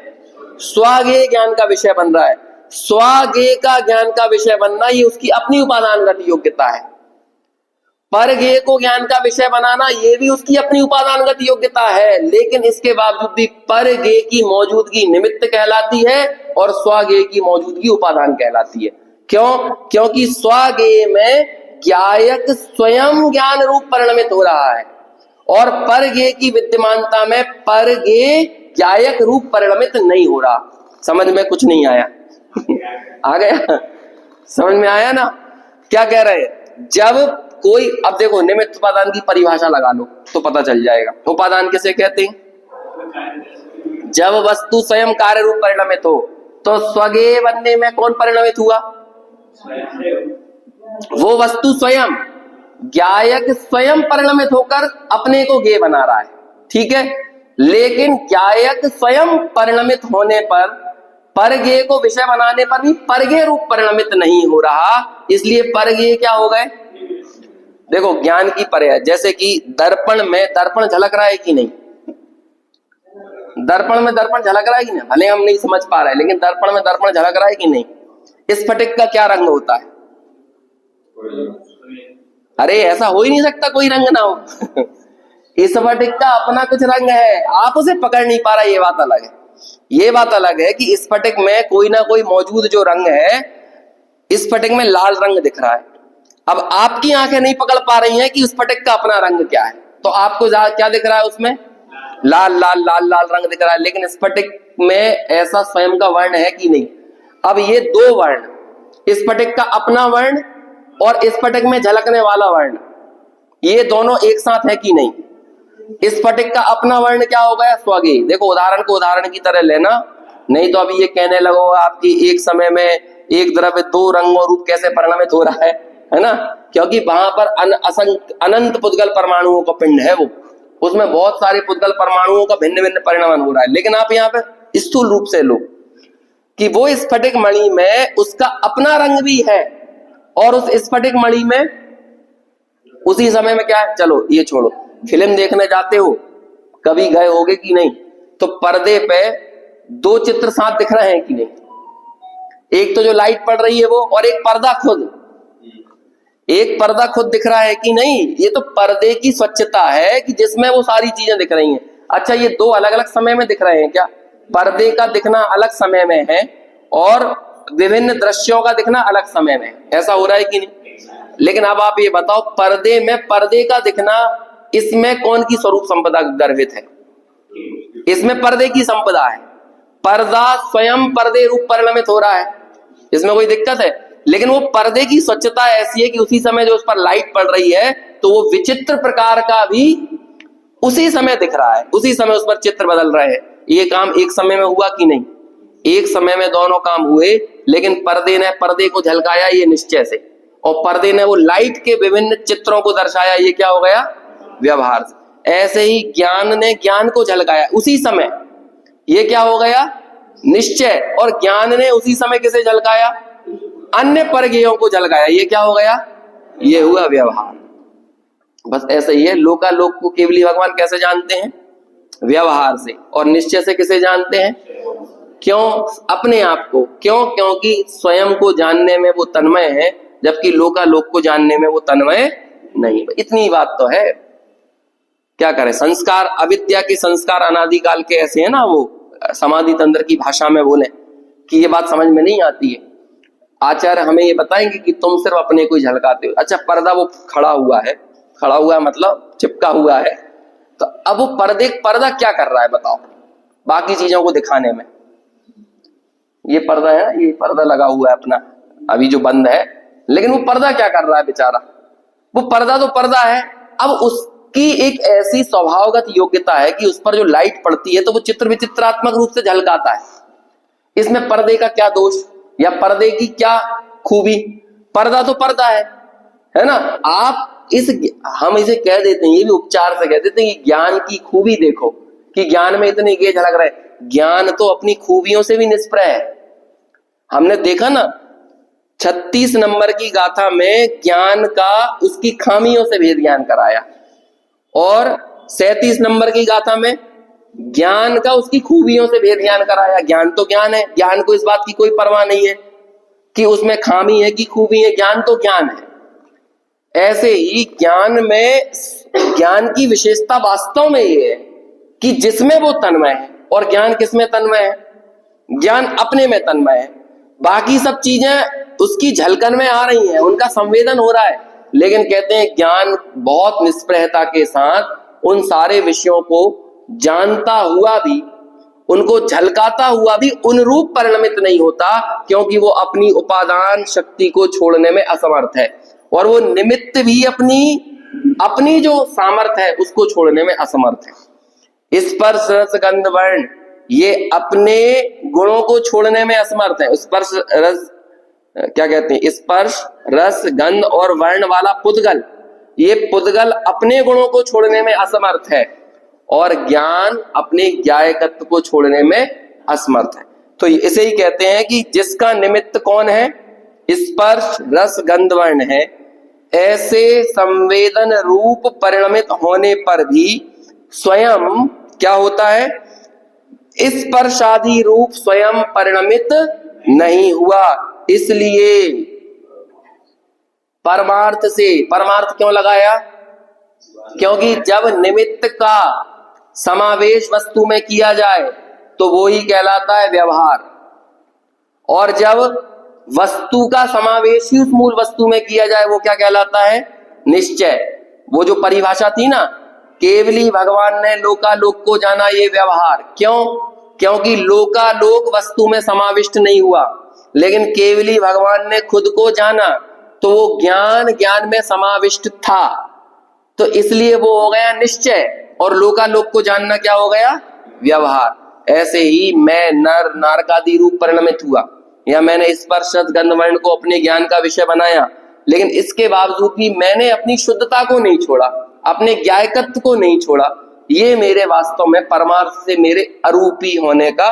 Speaker 1: स्वागेय ज्ञान का विषय बन रहा है। स्वागेय का ज्ञान का विषय बनना ये उसकी अपनी उपादानगत योग्यता है। परगेय को ज्ञान का विषय बनाना ये भी उसकी अपनी उपादानगत योग्यता है, लेकिन इसके बावजूद भी परगेय की मौजूदगी निमित्त कहलाती है और स्वागेय की मौजूदगी उपादान कहलाती है। क्यों? क्योंकि स्वागेय में ज्ञायक स्वयं ज्ञान रूप परिणमित हो रहा है और परगेय की विद्यमानता में परगेय ज्ञायक रूप परिणमित नहीं हो रहा। समझ में कुछ नहीं आया? आ गया? समझ में आया ना? क्या कह रहे हैं? जब कोई, अब देखो निमित्त उपादान की परिभाषा लगा लो तो पता चल जाएगा। उपादान किसे कहते हैं? जब वस्तु स्वयं कार्य रूप परिणमित हो, तो स्वगेय बनने में कौन परिणमित हुआ? वो वस्तु स्वयं, ज्ञायक स्वयं परिणमित होकर अपने को गेय बना रहा है, ठीक है। लेकिन ज्ञायक स्वयं परिणमित होने पर परगेय को विषय बनाने पर भी परगेय रूप परिणमित नहीं हो रहा, इसलिए परगेय क्या हो गए? देखो ज्ञान की पर्याय, जैसे कि दर्पण में दर्पण झलक रहा है कि नहीं? दर्पण में दर्पण झलक रहा है कि नहीं? भले हम नहीं समझ पा रहे, लेकिन दर्पण में दर्पण झलक रहा है कि नहीं? स्फटिक का क्या रंग होता है? अरे ऐसा हो ही नहीं सकता कोई रंग ना हो। स्फटिक का अपना कुछ रंग है, आप उसे पकड़ नहीं पा रहा, ये बात अलग है। ये बात अलग है कि स्फटिक में कोई ना कोई मौजूद जो रंग है, स्फटिक में लाल रंग दिख रहा है। अब आपकी आंखें नहीं पकड़ पा रही हैं कि स्फटिक का अपना रंग क्या है, तो आपको क्या दिख रहा है? उसमें लाल लाल लाल लाल रंग दिख रहा है, लेकिन स्फटिक में ऐसा स्वयं का वर्ण है कि नहीं? अब ये दो वर्ण, स्फटिक का अपना वर्ण और स्फटिक में झलकने वाला वर्ण, ये दोनों एक साथ है कि नहीं? स्फटिक का अपना वर्ण क्या हो गया? स्वगेय। देखो उदाहरण को उदाहरण की तरह लेना, नहीं तो अभी ये कहने लगो आपकी एक समय में एक द्रव्य दो रंगों रूप कैसे परिणमित हो रहा है ना? क्योंकि वहां पर अनंत पुद्गल परमाणुओं का पिंड है, वो उसमें बहुत सारे पुद्गल परमाणुओं का भिन्न भिन्न परिणमन हो रहा है। लेकिन आप यहाँ पे स्थूल रूप से लो कि वो स्फटिक मणि में उसका अपना रंग भी है और उस स्फटिक मणि में उसी समय में क्या है? चलो ये छोड़ो, फिल्म देखने जाते हो, कभी गए होगे कि नहीं? तो पर्दे पे दो चित्र साथ दिख रहे हैं कि नहीं? एक तो जो लाइट पड़ रही है वो, और एक पर्दा खुद, एक पर्दा खुद दिख रहा है कि नहीं? ये तो पर्दे की स्वच्छता है कि जिसमें वो सारी चीजें दिख रही हैं। अच्छा, ये दो अलग अलग समय में दिख रहे हैं क्या? पर्दे का दिखना अलग समय में है और विभिन्न दृश्यों का दिखना अलग समय में, ऐसा हो रहा है कि नहीं? लेकिन अब आप ये बताओ, पर्दे में पर्दे का दिखना, इसमें कौन की स्वरूप संपदा गर्भित है? इसमें पर्दे की संपदा है। पर्दा स्वयं पर्दे रूप परिणमित हो रहा है, इसमें कोई दिक्कत है? लेकिन वो पर्दे की स्वच्छता ऐसी है कि उसी समय जो उस पर लाइट पड़ रही है तो वो विचित्र प्रकार का भी उसी समय दिख रहा है, उसी समय उस पर चित्र बदल रहे हैं। ये काम एक समय में हुआ कि नहीं? एक समय में दोनों काम हुए, लेकिन पर्दे ने पर्दे को झलकाया ये निश्चय से, और पर्दे ने वो लाइट के विभिन्न चित्रों को दर्शाया, ये क्या हो गया? व्यवहार से। ऐसे ही ज्ञान ने ज्ञान को झलकाया उसी समय, ये क्या हो गया? निश्चय। और ज्ञान ने उसी समय किसे झलकाया? अन्य परगेयों को झलकाया, ये क्या हो गया? ये हुआ व्यवहार। बस ऐसा ही है। लोकालोक को केवली भगवान कैसे जानते हैं? व्यवहार से। और निश्चय से किसे जानते हैं? क्यों? अपने आप को। क्यों? क्योंकि स्वयं को जानने में वो तन्मय है, जबकि लोकालोक को जानने में वो तन्मय नहीं। इतनी बात तो है। क्या करें? संस्कार, अविद्या के संस्कार अनादिकाल के ऐसे है ना, वो समाधि तंत्र की भाषा में बोले कि ये बात समझ में नहीं आती है। आचार्य हमें ये बताएंगे कि तुम सिर्फ अपने को ही झलकाते हो। अच्छा, पर्दा वो खड़ा हुआ है, खड़ा हुआ मतलब चिपका हुआ है, तो अब वो पर्दा क्या कर रहा है बताओ? बाकी चीजों को दिखाने में। ये पर्दा है ना, ये पर्दा लगा हुआ है अपना, अभी जो बंद है, लेकिन वो पर्दा क्या कर रहा है बेचारा? वो पर्दा तो पर्दा है। अब उसकी एक ऐसी स्वभावगत योग्यता है कि उस पर जो लाइट पड़ती है तो वो चित्र विचित्रात्मक रूप से झलकाता है। इसमें पर्दे का क्या दोष या पर्दे की क्या खूबी? पर्दा तो पर्दा है ना? आप हम इसे कह देते हैं, ये भी उपचार से कह देते हैं कि ज्ञान की खूबी देखो, कि ज्ञान में इतने ये झलक रहे। ज्ञान तो अपनी खूबियों से भी निष्प्रह है। हमने देखा ना 36 नंबर की गाथा में ज्ञान का उसकी खामियों से भेद ज्ञान कराया, और 37 नंबर की गाथा में ज्ञान का उसकी खूबियों से भेद ज्ञान कराया। ज्ञान तो ज्ञान है, ज्ञान को इस बात की कोई परवाह नहीं है कि उसमें खामी है कि खूबी है, ज्ञान तो ज्ञान है। ऐसे ही ज्ञान में, ज्ञान की विशेषता वास्तव में ये है कि जिसमें वो तन्मय है, और ज्ञान किसमें तन्मय है? ज्ञान अपने में तन्मय है। बाकी सब चीजें उसकी झलकन में आ रही हैं, उनका संवेदन हो रहा है, लेकिन कहते हैं ज्ञान बहुत निष्प्रहता के साथ उन सारे विषयों को जानता हुआ भी, उनको झलकाता हुआ भी उन रूप परिणमित नहीं होता, क्योंकि वो अपनी उपादान शक्ति को छोड़ने में असमर्थ है, और वो निमित्त भी अपनी जो सामर्थ्य है उसको छोड़ने में असमर्थ है। स्पर्श रस गंध वर्ण ये अपने गुणों को छोड़ने में असमर्थ है। स्पर्श रस क्या कहते हैं, स्पर्श रस गंध और वर्ण वाला पुद्गल, ये पुद्गल अपने गुणों को छोड़ने में असमर्थ है, और ज्ञान अपने ज्ञायकत्व को छोड़ने में असमर्थ है। तो इसे ही कहते हैं कि जिसका निमित्त कौन है? स्पर्श रस गंध वर्ण है। ऐसे संवेदन रूप परिणमित होने पर भी स्वयं क्या होता है? स्पर्शादि रूप स्वयं परिणमित नहीं हुआ। इसलिए परमार्थ से, परमार्थ क्यों लगाया? क्योंकि जब निमित्त का समावेश वस्तु में किया जाए तो वो ही कहलाता है व्यवहार, और जब वस्तु का समावेश ही उस मूल वस्तु में किया जाए वो क्या कहलाता है? निश्चय। वो जो परिभाषा थी ना, केवली भगवान ने लोकालोक को जाना, ये व्यवहार। क्यों? क्योंकि लोकालोक वस्तु में समाविष्ट नहीं हुआ, लेकिन केवली भगवान ने खुद को जाना, तो वो ज्ञान में समाविष्ट था, तो इसलिए वो हो गया निश्चय, और लोकालोक को जानना क्या हो गया? व्यवहार। ऐसे ही मैं नर नारकादि रूप परिणमित हुआ, या मैंने स्पर्श रस गंध वर्ण को अपने ज्ञान का विषय बनाया, लेकिन इसके बावजूद भी मैंने अपनी शुद्धता को नहीं छोड़ा, अपने ज्ञायकत्व को नहीं छोड़ा। ये मेरे वास्तव में परमार्थ से मेरे अरूपी होने का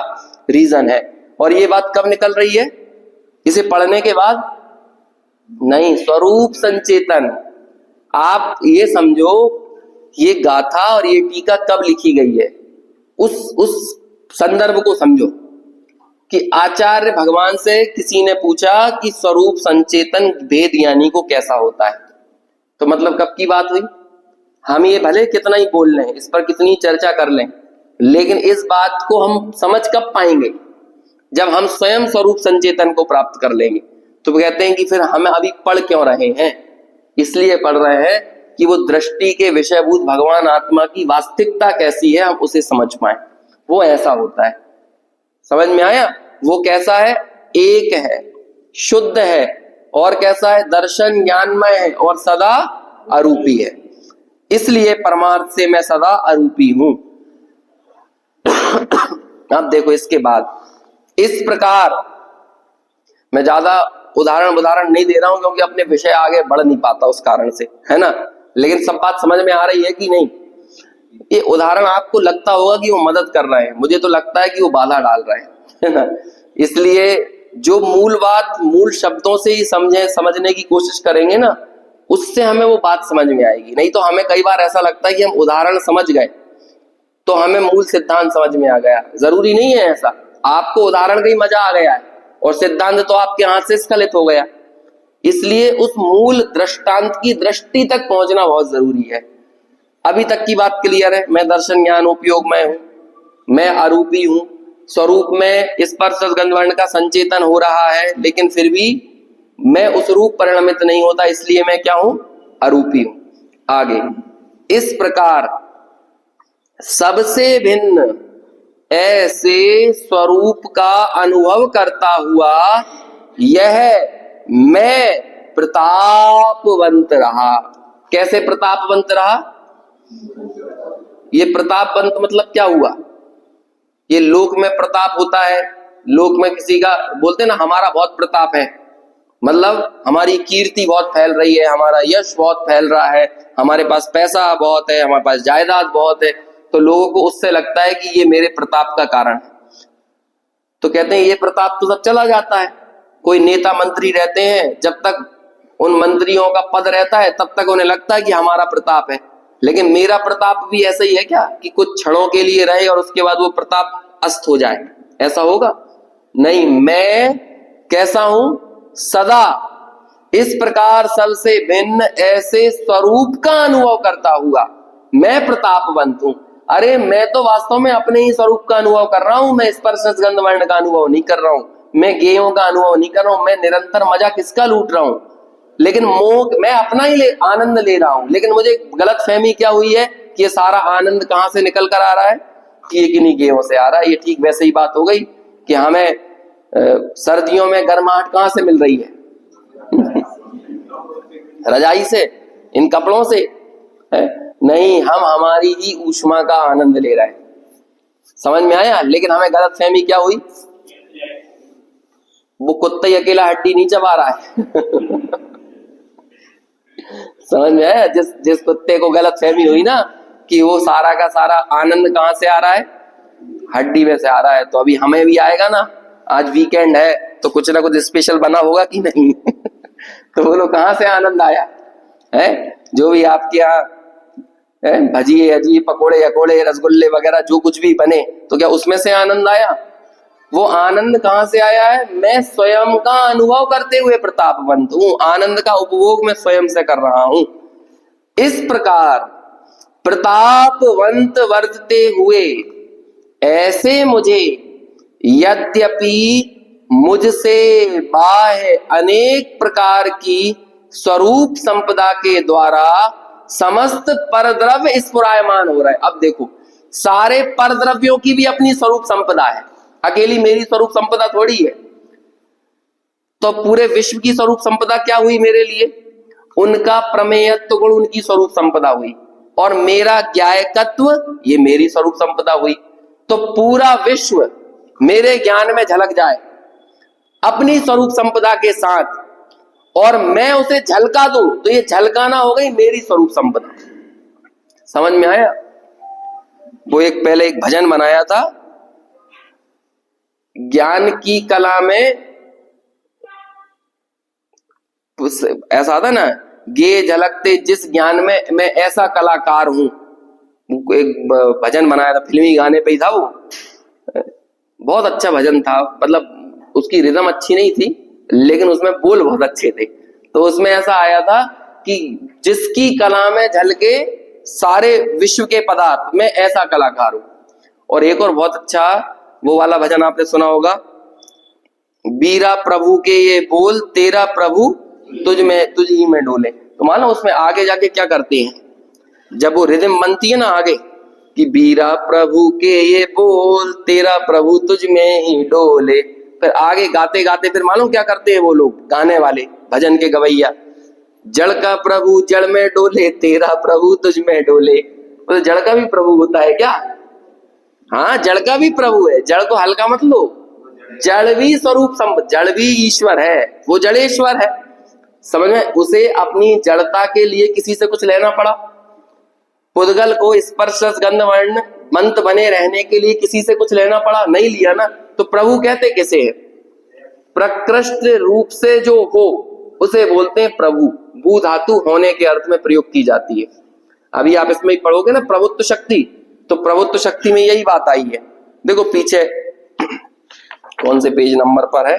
Speaker 1: रीजन है। और ये बात कब निकल रही है? इसे पढ़ने के बाद नहीं, स्वरूप संचेतन। आप ये समझो, ये गाथा और ये टीका कब लिखी गई है, उस संदर्भ को समझो कि आचार्य भगवान से किसी ने पूछा कि स्वरूप संचेतन भेद ज्ञानी को कैसा होता है। तो मतलब कब की बात हुई? हम ये भले कितना ही बोल लें, इस पर कितनी चर्चा कर लें, लेकिन इस बात को हम समझ कब पाएंगे? जब हम स्वयं स्वरूप संचेतन को प्राप्त कर लेंगे। तो कहते हैं कि फिर हम अभी पढ़ क्यों रहे हैं? इसलिए पढ़ रहे हैं कि वो दृष्टि के विषयभूत भगवान आत्मा की वास्तविकता कैसी है हम उसे समझ पाए। वो ऐसा होता है, समझ में आया? वो कैसा है? एक है, शुद्ध है, और कैसा है? दर्शन ज्ञानमय है, और सदा अरूपी है। इसलिए परमार्थ से मैं सदा अरूपी हूं। अब देखो इसके बाद, इस प्रकार मैं ज्यादा उदाहरण नहीं दे रहा हूं, क्योंकि अपने विषय आगे बढ़ नहीं पाता उस कारण से, है ना। लेकिन सब बात समझ में आ रही है कि नहीं? ये उदाहरण आपको लगता होगा कि वो मदद कर रहे हैं, मुझे तो लगता है कि वो बाधा डाल रहे हैं, है ना। इसलिए जो मूल बात मूल शब्दों से ही समझने की कोशिश करेंगे ना, उससे हमें वो बात समझ में आएगी। नहीं तो हमें कई बार ऐसा लगता है कि हम उदाहरण समझ गए तो हमें मूल सिद्धांत समझ में आ गया। जरूरी नहीं है ऐसा। आपको उदाहरण का ही मजा आ गया है और सिद्धांत तो आपके हाथ से स्खलित हो गया। इसलिए उस मूल दृष्टांत की दृष्टि तक पहुंचना बहुत जरूरी है। अभी तक की बात क्लियर है? मैं दर्शन ज्ञान उपयोगमय हूं, मैं अरूपी हूं, स्वरूप में स्पर्श गंध वर्ण का संचेतन हो रहा है, लेकिन फिर भी मैं उस रूप परिणमित नहीं होता, इसलिए मैं क्या हूं? अरूपी हूं। आगे, इस प्रकार सबसे भिन्न ऐसे स्वरूप का अनुभव करता हुआ यह मैं प्रतापवंत रहा। कैसे प्रतापवंत रहा? ये प्रतापवंत मतलब क्या हुआ? ये लोक में प्रताप होता है, लोक में किसी का बोलते ना हमारा बहुत प्रताप है, मतलब हमारी कीर्ति बहुत फैल रही है, हमारा यश बहुत फैल रहा है, हमारे पास पैसा बहुत है, हमारे पास जायदाद बहुत है, तो लोगों को उससे लगता है कि ये मेरे प्रताप का कारण है। तो कहते हैं ये प्रताप तो सब चला जाता है, कोई नेता मंत्री रहते हैं, जब तक उन मंत्रियों का पद रहता है तब तक उन्हें लगता है कि हमारा प्रताप है, लेकिन मेरा प्रताप भी ऐसा ही है क्या कि कुछ क्षणों के लिए रहे और उसके बाद वो प्रताप अस्त हो जाए? ऐसा होगा नहीं। मैं कैसा हूं? सदा इस प्रकार सबसे भिन्न ऐसे स्वरूप का अनुभव करता हुआ मैं प्रतापवंत हूं। अरे मैं तो वास्तव में अपने ही स्वरूप का अनुभव कर रहा हूं, मैं स्पर्श गंध वर्ण का अनुभव नहीं कर रहा हूं, मैं गेयों का अनुभव नहीं कर रहा हूं, मैं निरंतर मजा किसका लूट रहा हूं, लेकिन मोह मैं अपना ही आनंद ले रहा हूं। लेकिन मुझे गलत फहमी क्या हुई है कि ये सारा आनंद कहां से निकल कर आ रहा है कि ये किन्हीं गेयों से आ रहा है। ये ठीक वैसे ही बात हो गई कि हमें सर्दियों में गर्माहट कहां से मिल रही है? रजाई से, इन कपड़ों से है? नहीं, हम हमारी ही ऊष्मा का आनंद ले रहे हैं। समझ में आया? लेकिन हमें गलत फहमी क्या हुई? वो कुत्ता ही अकेला हड्डी नहीं चबा रहा है। समझ में आया? जिस कुत्ते को गलत फहमी हुई ना कि वो सारा का सारा आनंद कहां से आ रहा है? हड्डी में से आ रहा है। तो अभी हमें भी आएगा ना, आज वीकेंड है तो कुछ ना कुछ स्पेशल बना होगा कि नहीं? तो बोलो कहां से आनंद आया है? जो भी आपके यहाँ भजिए अजी पकोड़े अकोड़े रसगुल्ले वगैरह जो कुछ भी बने, तो क्या उसमें से आनंद आया? वो आनंद कहां से आया है? मैं स्वयं का अनुभव करते हुए प्रतापवंत हूं, आनंद का उपभोग मैं स्वयं से कर रहा हूं। इस प्रकार प्रतापवंत वर्तते हुए ऐसे मुझे यद्यपि मुझसे बाह्य अनेक प्रकार की स्वरूप संपदा के द्वारा समस्त परद्रव्य स्फुरायमान हो रहा है। अब देखो, सारे परद्रव्यों की भी अपनी स्वरूप संपदा है, अकेली मेरी स्वरूप संपदा थोड़ी है। तो पूरे विश्व की स्वरूप संपदा क्या हुई मेरे लिए? उनका प्रमेयत्व गुण उनकी स्वरूप संपदा हुई, और मेरा ज्ञायकत्व ये मेरी स्वरूप संपदा हुई। तो पूरा विश्व मेरे ज्ञान में झलक जाए अपनी स्वरूप संपदा के साथ, और मैं उसे झलका दूं तो ये झलकाना हो गई मेरी स्वरूप संपदा। समझ में आया? वो एक पहले एक भजन बनाया था, ज्ञान की कला में ऐसा था ना, गे झलकते जिस ज्ञान में मैं ऐसा कलाकार हूं। एक भजन बनाया था, फिल्मी गाने पे ही था वो, बहुत अच्छा भजन था। मतलब उसकी रिदम अच्छी नहीं थी लेकिन उसमें बोल बहुत अच्छे थे। तो उसमें ऐसा आया था कि जिसकी कला में झलके सारे विश्व के पदार्थ, मैं ऐसा कलाकार हूं। और एक और बहुत अच्छा वो वाला भजन आपने सुना होगा, बीरा प्रभु के ये बोल तेरा प्रभु तुझ ही में डोले। तो मानो उसमें आगे जाके क्या करते हैं, जब वो रिदम बनती है ना आगे कि बीरा प्रभु के ये बोल तेरा प्रभु तुझ में ही डोले, फिर आगे गाते गाते फिर मालूम क्या करते हैं वो लोग गाने वाले, भजन के गवैया, जड़ का प्रभु जड़ में डोले तेरा प्रभु तुझ में डोले। तो जड़ का भी प्रभु होता है क्या? हाँ, जड़ का भी प्रभु है। जड़ को हल्का मत लो, जड़ भी स्वरूप जड़ भी ईश्वर है, वो जड़ेश्वर है। समझ में? उसे अपनी जड़ता के लिए किसी से कुछ लेना पड़ा। पुद्गल को स्पर्श गंध वर्ण मंत्र बने रहने के लिए किसी से कुछ लेना पड़ा? नहीं लिया ना। तो प्रभु कहते किसे है? प्रकृष्ट रूप से जो हो उसे बोलते हैं प्रभु। भू धातु होने के अर्थ में प्रयोग की जाती है। अभी आप इसमें ही पढ़ोगे ना प्रभुत्व शक्ति, तो प्रभुत्व शक्ति में यही बात आई है। देखो पीछे कौन से पेज नंबर पर है,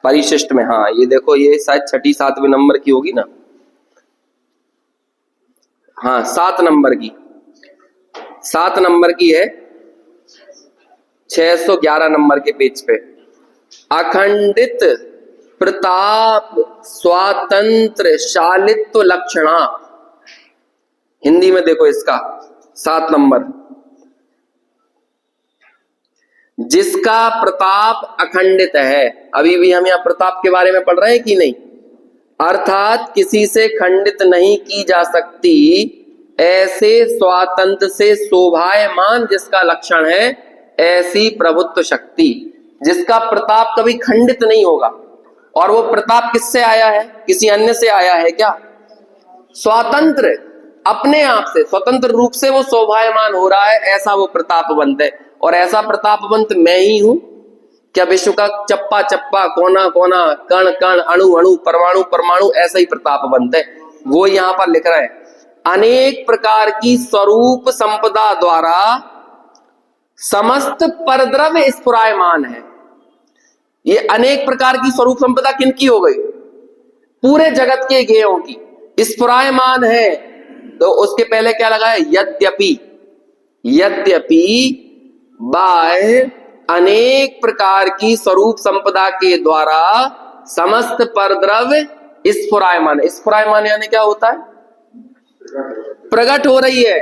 Speaker 1: परिशिष्ट में। हाँ ये देखो, ये शायद 6ठी 7वें नंबर की होगी ना। हाँ 7 नंबर की, 7 नंबर की है, 611 नंबर के पेज पे। अखंडित प्रताप स्वातंत्र शालित्व लक्षणा, हिंदी में देखो इसका 7 नंबर, जिसका प्रताप अखंडित है। अभी भी हम यहाँ प्रताप के बारे में पढ़ रहे हैं कि नहीं? अर्थात किसी से खंडित नहीं की जा सकती ऐसे स्वातंत्र से शोभायमान जिसका लक्षण है, ऐसी प्रभुत्व शक्ति जिसका प्रताप कभी खंडित नहीं होगा। और वो प्रताप किससे आया है? किसी अन्य से आया है क्या? स्वतंत्र, अपने आप से स्वतंत्र रूप से वो शोभायमान हो रहा है, ऐसा वो प्रतापवंत है। और ऐसा प्रतापवंत मैं ही हूं क्या? विश्व का चप्पा चप्पा, कोना कोना, कण कण, अणु अणु, परमाणु परमाणु ऐसा ही प्रतापवंत है। वो यहां पर लिख रहे हैं, अनेक प्रकार की स्वरूप संपदा द्वारा समस्त परद्रव्य स्फुरायमान है। ये अनेक प्रकार की स्वरूप संपदा किनकी हो गई? पूरे जगत के ज्ञेयों की स्फुरायमान है। तो उसके पहले क्या लगा है? यद्यपि। यद्यपि बाह्य अनेक प्रकार की स्वरूप संपदा के द्वारा समस्त परद्रव्य स्फुरायमान। स्फुरायमान यानी क्या होता है? प्रकट हो रही है।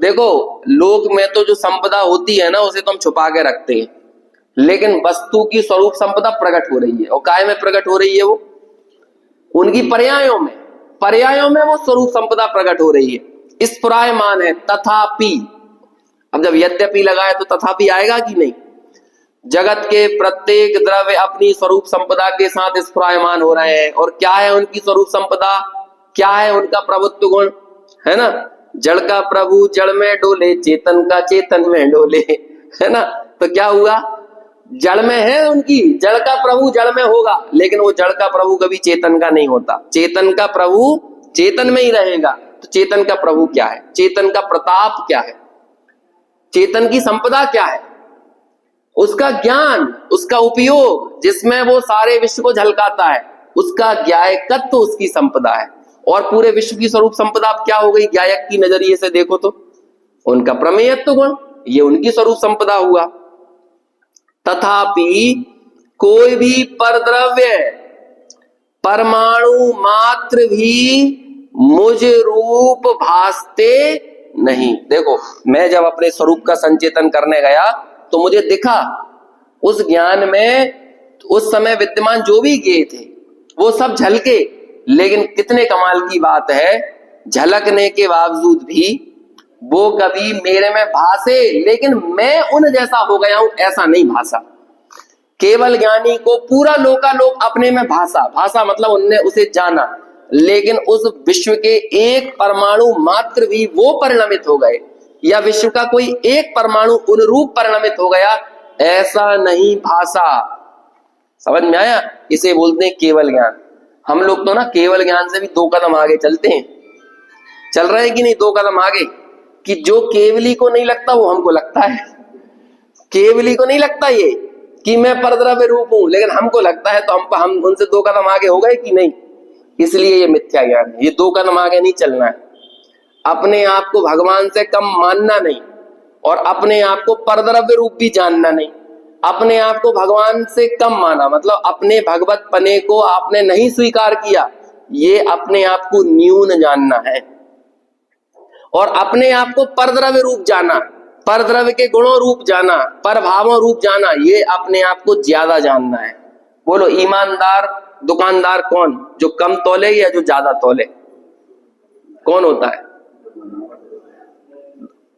Speaker 1: देखो, लोक में तो जो संपदा होती है ना, उसे तो हम छुपा के रखते हैं, लेकिन वस्तु की स्वरूप संपदा प्रकट हो रही है। और काय में प्रकट हो रही है? वो उनकी पर्यायों में, पर्यायों में वो स्वरूप संपदा प्रकट हो रही है, स्फुरायमान है। तथापि, अब जब यद्यपि लगा है तो तथापि आएगा कि नहीं? जगत के प्रत्येक द्रव्य अपनी स्वरूप संपदा के साथ स्फुरायमान हो रहे हैं। और क्या है उनकी स्वरूप संपदा? क्या है उनका प्रभुत्व गुण? है ना, जड़ का प्रभु जड़ में डोले, चेतन का चेतन में डोले, है ना। तो क्या हुआ? जड़ में है उनकी, जड़ का प्रभु जड़ में होगा, लेकिन वो जड़ का प्रभु कभी चेतन का नहीं होता। चेतन का प्रभु चेतन में ही रहेगा। तो चेतन का प्रभु क्या है? चेतन का प्रताप क्या है? चेतन की संपदा क्या है? उसका ज्ञान, उसका उपयोग, जिसमें वो सारे विश्व को झलकाता है, उसका ज्ञायकत्व उसकी संपदा है। और पूरे विश्व की स्वरूप संपदा क्या हो गई? ज्ञायक की नजरिए से देखो तो उनका प्रमेयत्व गुण, ये उनकी स्वरूप संपदा हुआ। तथापि कोई भी परद्रव्य परमाणु मात्र भी मुझ रूप भासते नहीं। देखो, मैं जब अपने स्वरूप का संचेतन करने गया तो मुझे दिखा, उस ज्ञान में उस समय विद्यमान जो भी ज्ञेय थे वो सब झलके। लेकिन कितने कमाल की बात है, झलकने के बावजूद भी वो कभी मेरे में भासे, लेकिन मैं उन जैसा हो गया हूं ऐसा नहीं भासा। केवल ज्ञानी को पूरा लोकालोक अपने में भासा। भासा मतलब उनने उसे जाना, लेकिन उस विश्व के एक परमाणु मात्र भी वो परिणमित हो गए, या विश्व का कोई एक परमाणु उन रूप परिणमित हो गया, ऐसा नहीं भासा। समझ में आया? इसे बोलते हैं केवल ज्ञान। हम लोग तो ना केवल ज्ञान से भी 2 कदम आगे चलते हैं। चल रहे हैं कि नहीं? 2 कदम आगे, कि जो केवली को नहीं लगता वो हमको लगता है। केवली को नहीं लगता ये कि मैं परद्रव्य रूप हूं, लेकिन हमको लगता है, तो हम उनसे 2 कदम आगे हो गए कि नहीं? इसलिए ये मिथ्या ज्ञान है। ये 2 कदम आगे नहीं चलना है। अपने आप को भगवान से कम मानना नहीं, और अपने आप को परद्रव्य रूप भी जानना नहीं। अपने आप को भगवान से कम माना मतलब अपने भगवत पने को आपने नहीं स्वीकार किया, ये अपने आप को न्यून जानना है। और अपने आप को परद्रव्य रूप जाना, परद्रव्य के गुणों रूप जाना, परभावों रूप जाना, ये अपने आप को ज्यादा जानना है। बोलो, ईमानदार दुकानदार कौन? जो कम तौले या जो ज्यादा तौले? कौन होता है?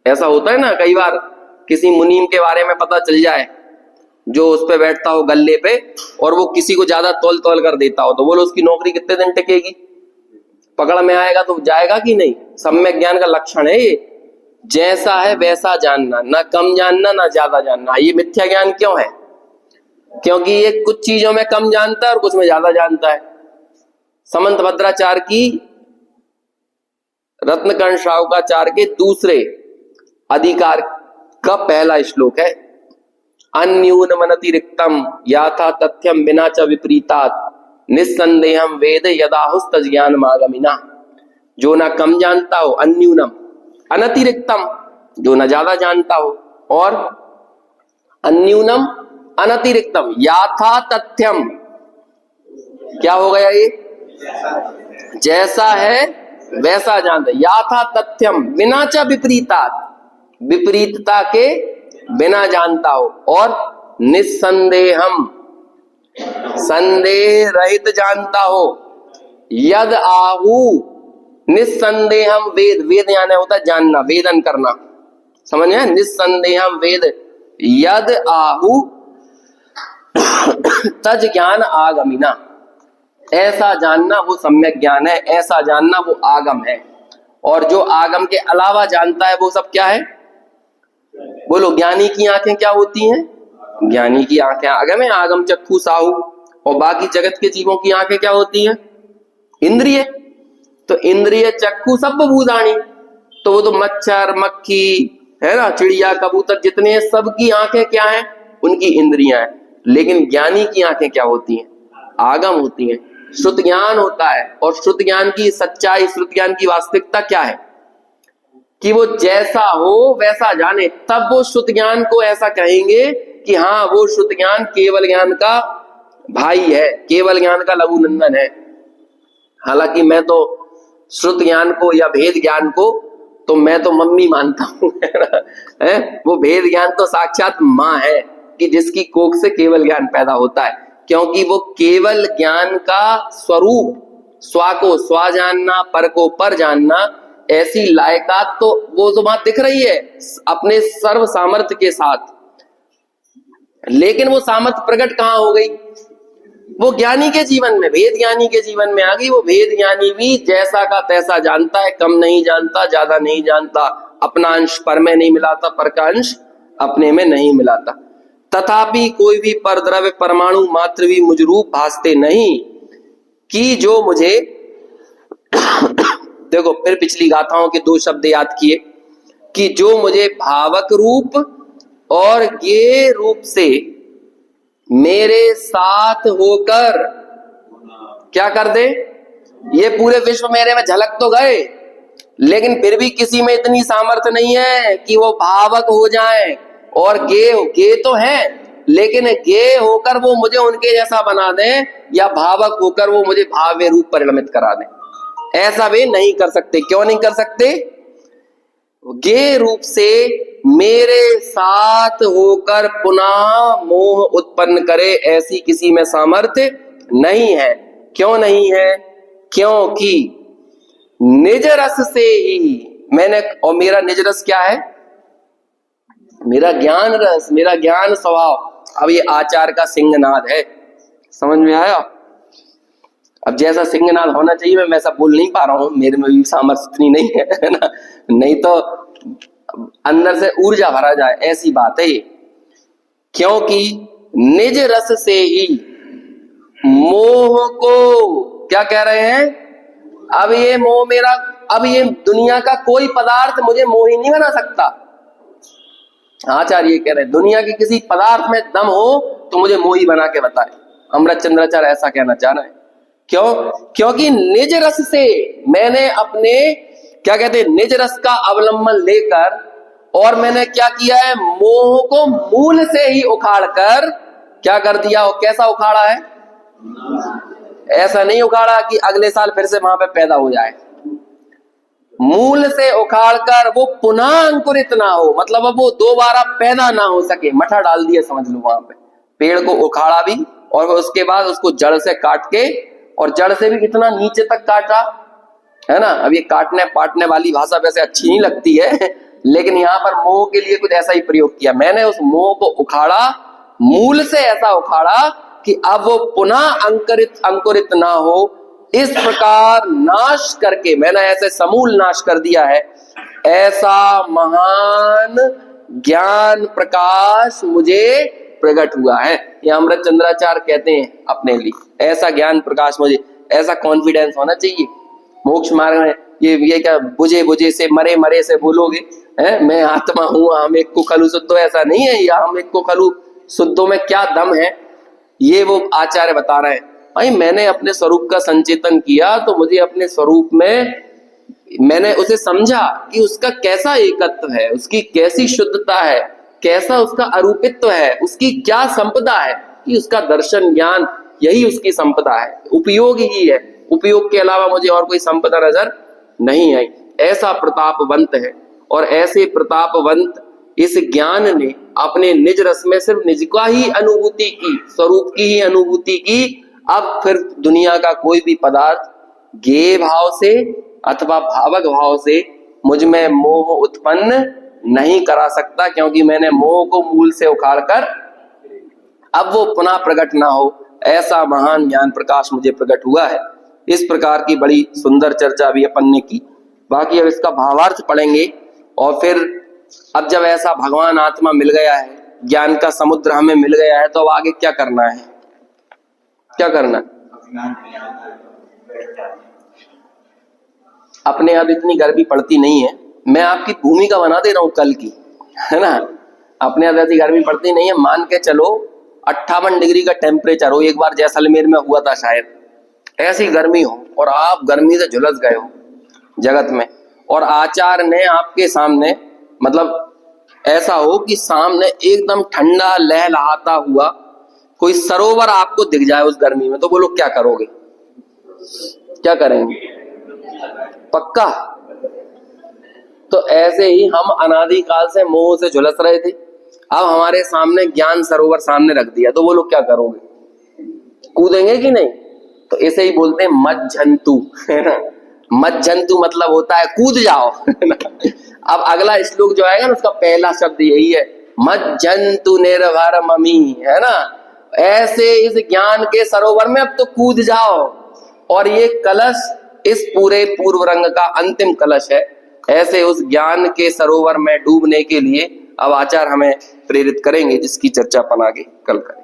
Speaker 1: ऐसा होता है ना, कई बार किसी मुनीम के बारे में पता चल जाए, जो उस पे बैठता हो गल्ले पे, और वो किसी को ज्यादा तौल तौल कर देता हो, तो बोलो उसकी नौकरी कितने दिन टिकेगी? पकड़ में आएगा तो जाएगा कि नहीं? सम्यक ज्ञान का लक्षण है ये, जैसा है वैसा जानना, ना कम जानना ना ज्यादा जानना। ये मिथ्या ज्ञान क्यों है? क्योंकि ये कुछ चीजों में कम जानता है और कुछ में ज्यादा जानता है। समंत भद्राचार्य की रत्नकर्ण शाहुकाचार्य के दूसरे अधिकार का पहला श्लोक है, अन्यूनमनतिरिक्तम याथा तथ्यम बिना च विपरीतात निस्संदेहम वेद यदाहुस्त ज्ञानमागमिना। जो ना कम जानता हो, अन्यूनम, अनतिरिक्तम, जो ना ज्यादा जानता हो, और अन्यूनम अनतिरिक्तम, याथा तथ्यम, क्या हो गया ये? जैसा है वैसा जानता। याथा तथ्यम बिना च विपरीतात, विपरीतता के बिना जानता हो, और निस्संदेहम, संदेह रहित जानता हो। यद आहु, निस्संदेहम वेद, वेद यानी होता है जानना, वेदन करना, समझ में? निस्संदेहम वेद यद आहु तज ज्ञान आगमिना, ऐसा जानना वो सम्यक ज्ञान है, ऐसा जानना वो आगम है। और जो आगम के अलावा जानता है वो सब क्या है? बोलो, ज्ञानी की आंखें क्या होती हैं? ज्ञानी की आंखें आगम है, आगम चक्षु साहु। और बाकी जगत के जीवों की आंखें क्या होती हैं? इंद्रिय। तो इंद्रिय चक्षु सब भूतानी, तो वो तो मच्छर मक्खी है ना, चिड़िया कबूतर जितने हैं, सबकी आंखें क्या हैं? उनकी इंद्रियां हैं। लेकिन ज्ञानी की आंखें क्या होती हैं? आगम होती हैं, श्रुत ज्ञान होता है। और श्रुत ज्ञान की सच्चाई, श्रुत ज्ञान की वास्तविकता क्या है? कि वो जैसा हो वैसा जाने, तब वो श्रुत ज्ञान को ऐसा कहेंगे कि हाँ वो श्रुत ज्ञान केवल ज्ञान का भाई है, केवल ज्ञान का लघु नंदन है। हालांकि मैं तो श्रुत ज्ञान को या भेद ज्ञान को तो मैं तो मम्मी मानता हूं, है? वो भेद ज्ञान तो साक्षात माँ है कि जिसकी कोख से केवल ज्ञान पैदा होता है, क्योंकि वो केवल ज्ञान का स्वरूप, स्वा को स्वा जानना, पर को पर जानना, ऐसी लायकात तो वो तो वहां दिख रही है अपने सर्व सामर्थ्य के साथ। लेकिन वो सामर्थ्य प्रकट कहां हो गई? वो ज्ञानी के जीवन में, भेद ज्ञानी के जीवन में आ गई। वो भेद ज्ञानी भी जैसा का तैसा जानता है, कम नहीं जानता, ज्यादा नहीं जानता, अपना अंश पर में नहीं मिलाता, पर का अंश अपने में नहीं मिलाता। तथापि कोई भी परद्रव्य परमाणु मात्र भी मुझ रूप भासते नहीं, कि जो मुझे देखो, फिर पिछली गाथाओं के दो शब्द याद किए कि जो मुझे भावक रूप और ये रूप से मेरे साथ होकर क्या कर दे। ये पूरे विश्व मेरे में झलक तो गए, लेकिन फिर भी किसी में इतनी सामर्थ्य नहीं है कि वो भावक हो जाए। और गे तो है, लेकिन गे होकर वो मुझे उनके जैसा बना दे, या भावक होकर वो मुझे भाव्य रूप परिणमित करा दे। ऐसा वे नहीं कर सकते। क्यों नहीं कर सकते? गे रूप से मेरे साथ होकर पुनः मोह उत्पन्न करे, ऐसी किसी में सामर्थ्य नहीं है। क्यों नहीं है? क्योंकि निज रस से ही मैंने, और मेरा निज रस क्या है? मेरा ज्ञान रस, मेरा ज्ञान स्वभाव। अब ये आचार का सिंहनाद है, समझ में आया? अब जैसा सिंहनाद होना चाहिए मैं वैसा बोल नहीं पा रहा हूं, मेरे में भी सामर्थ्य इतनी नहीं है ना, नहीं तो अंदर से ऊर्जा भरा जाए, ऐसी बात है ये। क्योंकि निज रस से ही मोह को, क्या कह रहे हैं? अब ये मोह मेरा, अब ये दुनिया का कोई पदार्थ मुझे मोही नहीं बना सकता। आचार्य कह रहे हैं दुनिया के किसी पदार्थ में दम हो तो मुझे मोही बना के बताए। अमृत चंद्राचार्य ऐसा कहना चाह रहे हैं। क्यों? क्योंकि निज रस से मैंने अपने, क्या कहते हैं, निज रस का अवलंबन लेकर, और मैंने क्या किया है? मोह को मूल से ही उखाड़ कर क्या कर दिया? और कैसा उखाड़ा है? ऐसा नहीं उखाड़ा कि अगले साल फिर से वहां पे पैदा हो जाए। मूल से उखाड़कर वो पुनः अंकुरित ना हो, मतलब अब वो दोबारा पैदा ना हो सके, मठा डाल दिया समझ लो वहां पे। पेड़ को उखाड़ा भी, और उसके बाद उसको जड़ से काट के, और जड़ से भी कितना नीचे तक काटा है ना। अब ये काटने पाटने वाली भाषा वैसे अच्छी नहीं लगती है, लेकिन यहाँ पर मोह के लिए कुछ ऐसा ही प्रयोग किया। मैंने उस मोह को उखाड़ा, मूल से ऐसा उखाड़ा कि अब वो पुनः अंकुरित ना हो। इस प्रकार नाश करके मैंने ऐसे समूल नाश कर दिया है। ऐसा महान ज्ञान प्रकाश मुझे प्रकट हुआ है। ये अमृत चंद्राचार्य कहते हैं अपने लिए, ऐसा ज्ञान प्रकाश मुझे, ऐसा कॉन्फिडेंस होना चाहिए। मोक्ष मार्ग में ये क्या बुझे बुझे से मरे मरे से बोलोगे है मैं आत्मा हूं, हम एक को खलु शुद्धो, ऐसा नहीं है। या हम एक को खलु शुद्धो में क्या दम है, ये वो आचार्य बता रहे हैं। भाई मैंने अपने स्वरूप का संचेतन किया तो मुझे अपने स्वरूप में, मैंने उसे समझा कि उसका कैसा एकत्व है, उसकी कैसी शुद्धता है, कैसा उसका अरूपित्व है, उसकी क्या संपदा है, कि उसका दर्शन ज्ञान यही उसकी संपदा है, उपयोग ही है। उपयोग के अलावा मुझे और कोई संपदा नजर नहीं आई। ऐसा प्रतापवंत है, और ऐसे प्रतापवंत इस ज्ञान ने अपने निज रस में सिर्फ निज का ही अनुभूति की, स्वरूप की ही अनुभूति की। अब फिर दुनिया का कोई भी पदार्थ ज्ञेय भाव से अथवा भावक भाव से मुझ में मोह उत्पन्न नहीं करा सकता, क्योंकि मैंने मोह को मूल से उखाड़कर अब वो पुनः प्रकट ना हो, ऐसा महान ज्ञान प्रकाश मुझे प्रकट हुआ है। इस प्रकार की बड़ी सुंदर चर्चा भी अपन ने की। बाकी अब इसका भावार्थ पढ़ेंगे। और फिर अब जब ऐसा भगवान आत्मा मिल गया है, ज्ञान का समुद्र हमें मिल गया है, तो अब आगे क्या करना है? क्या करना? अपने अब इतनी गर्मी पड़ती नहीं है, मैं आपकी भूमिका बना दे रहा हूं कल की, है ना। अपने अब ऐसी गर्मी पड़ती नहीं है। मान के चलो 58 डिग्री का टेम्परेचर हो, एक बार जैसलमेर में हुआ था शायद, ऐसी गर्मी हो और आप गर्मी से झुलस गए हो जगत में, और आचार्य ने आपके सामने, मतलब ऐसा हो कि सामने एकदम ठंडा लहलहाता हुआ कोई सरोवर आपको दिख जाए उस गर्मी में, तो बोलो क्या करोगे? क्या करेंगे? पक्का। तो ऐसे ही हम अनादिकाल से मोह से झुलस रहे थे, अब हमारे सामने ज्ञान सरोवर सामने रख दिया, तो बोलो क्या करोगे? कूदेंगे कि नहीं? तो ऐसे ही बोलते हैं मज्जन्तु, है ना। मज्जन्तु मतलब होता है कूद जाओ, है ना। अब अगला श्लोक जो आएगा ना, उसका पहला शब्द यही है, मज्जन्तु निर्भर ममी, है ना। ऐसे इस ज्ञान के सरोवर में अब तो कूद जाओ। और ये कलश इस पूरे पूर्व रंग का अंतिम कलश है। ऐसे उस ज्ञान के सरोवर में डूबने के लिए अब आचार्य हमें प्रेरित करेंगे, जिसकी चर्चा अपन आगे कल करें।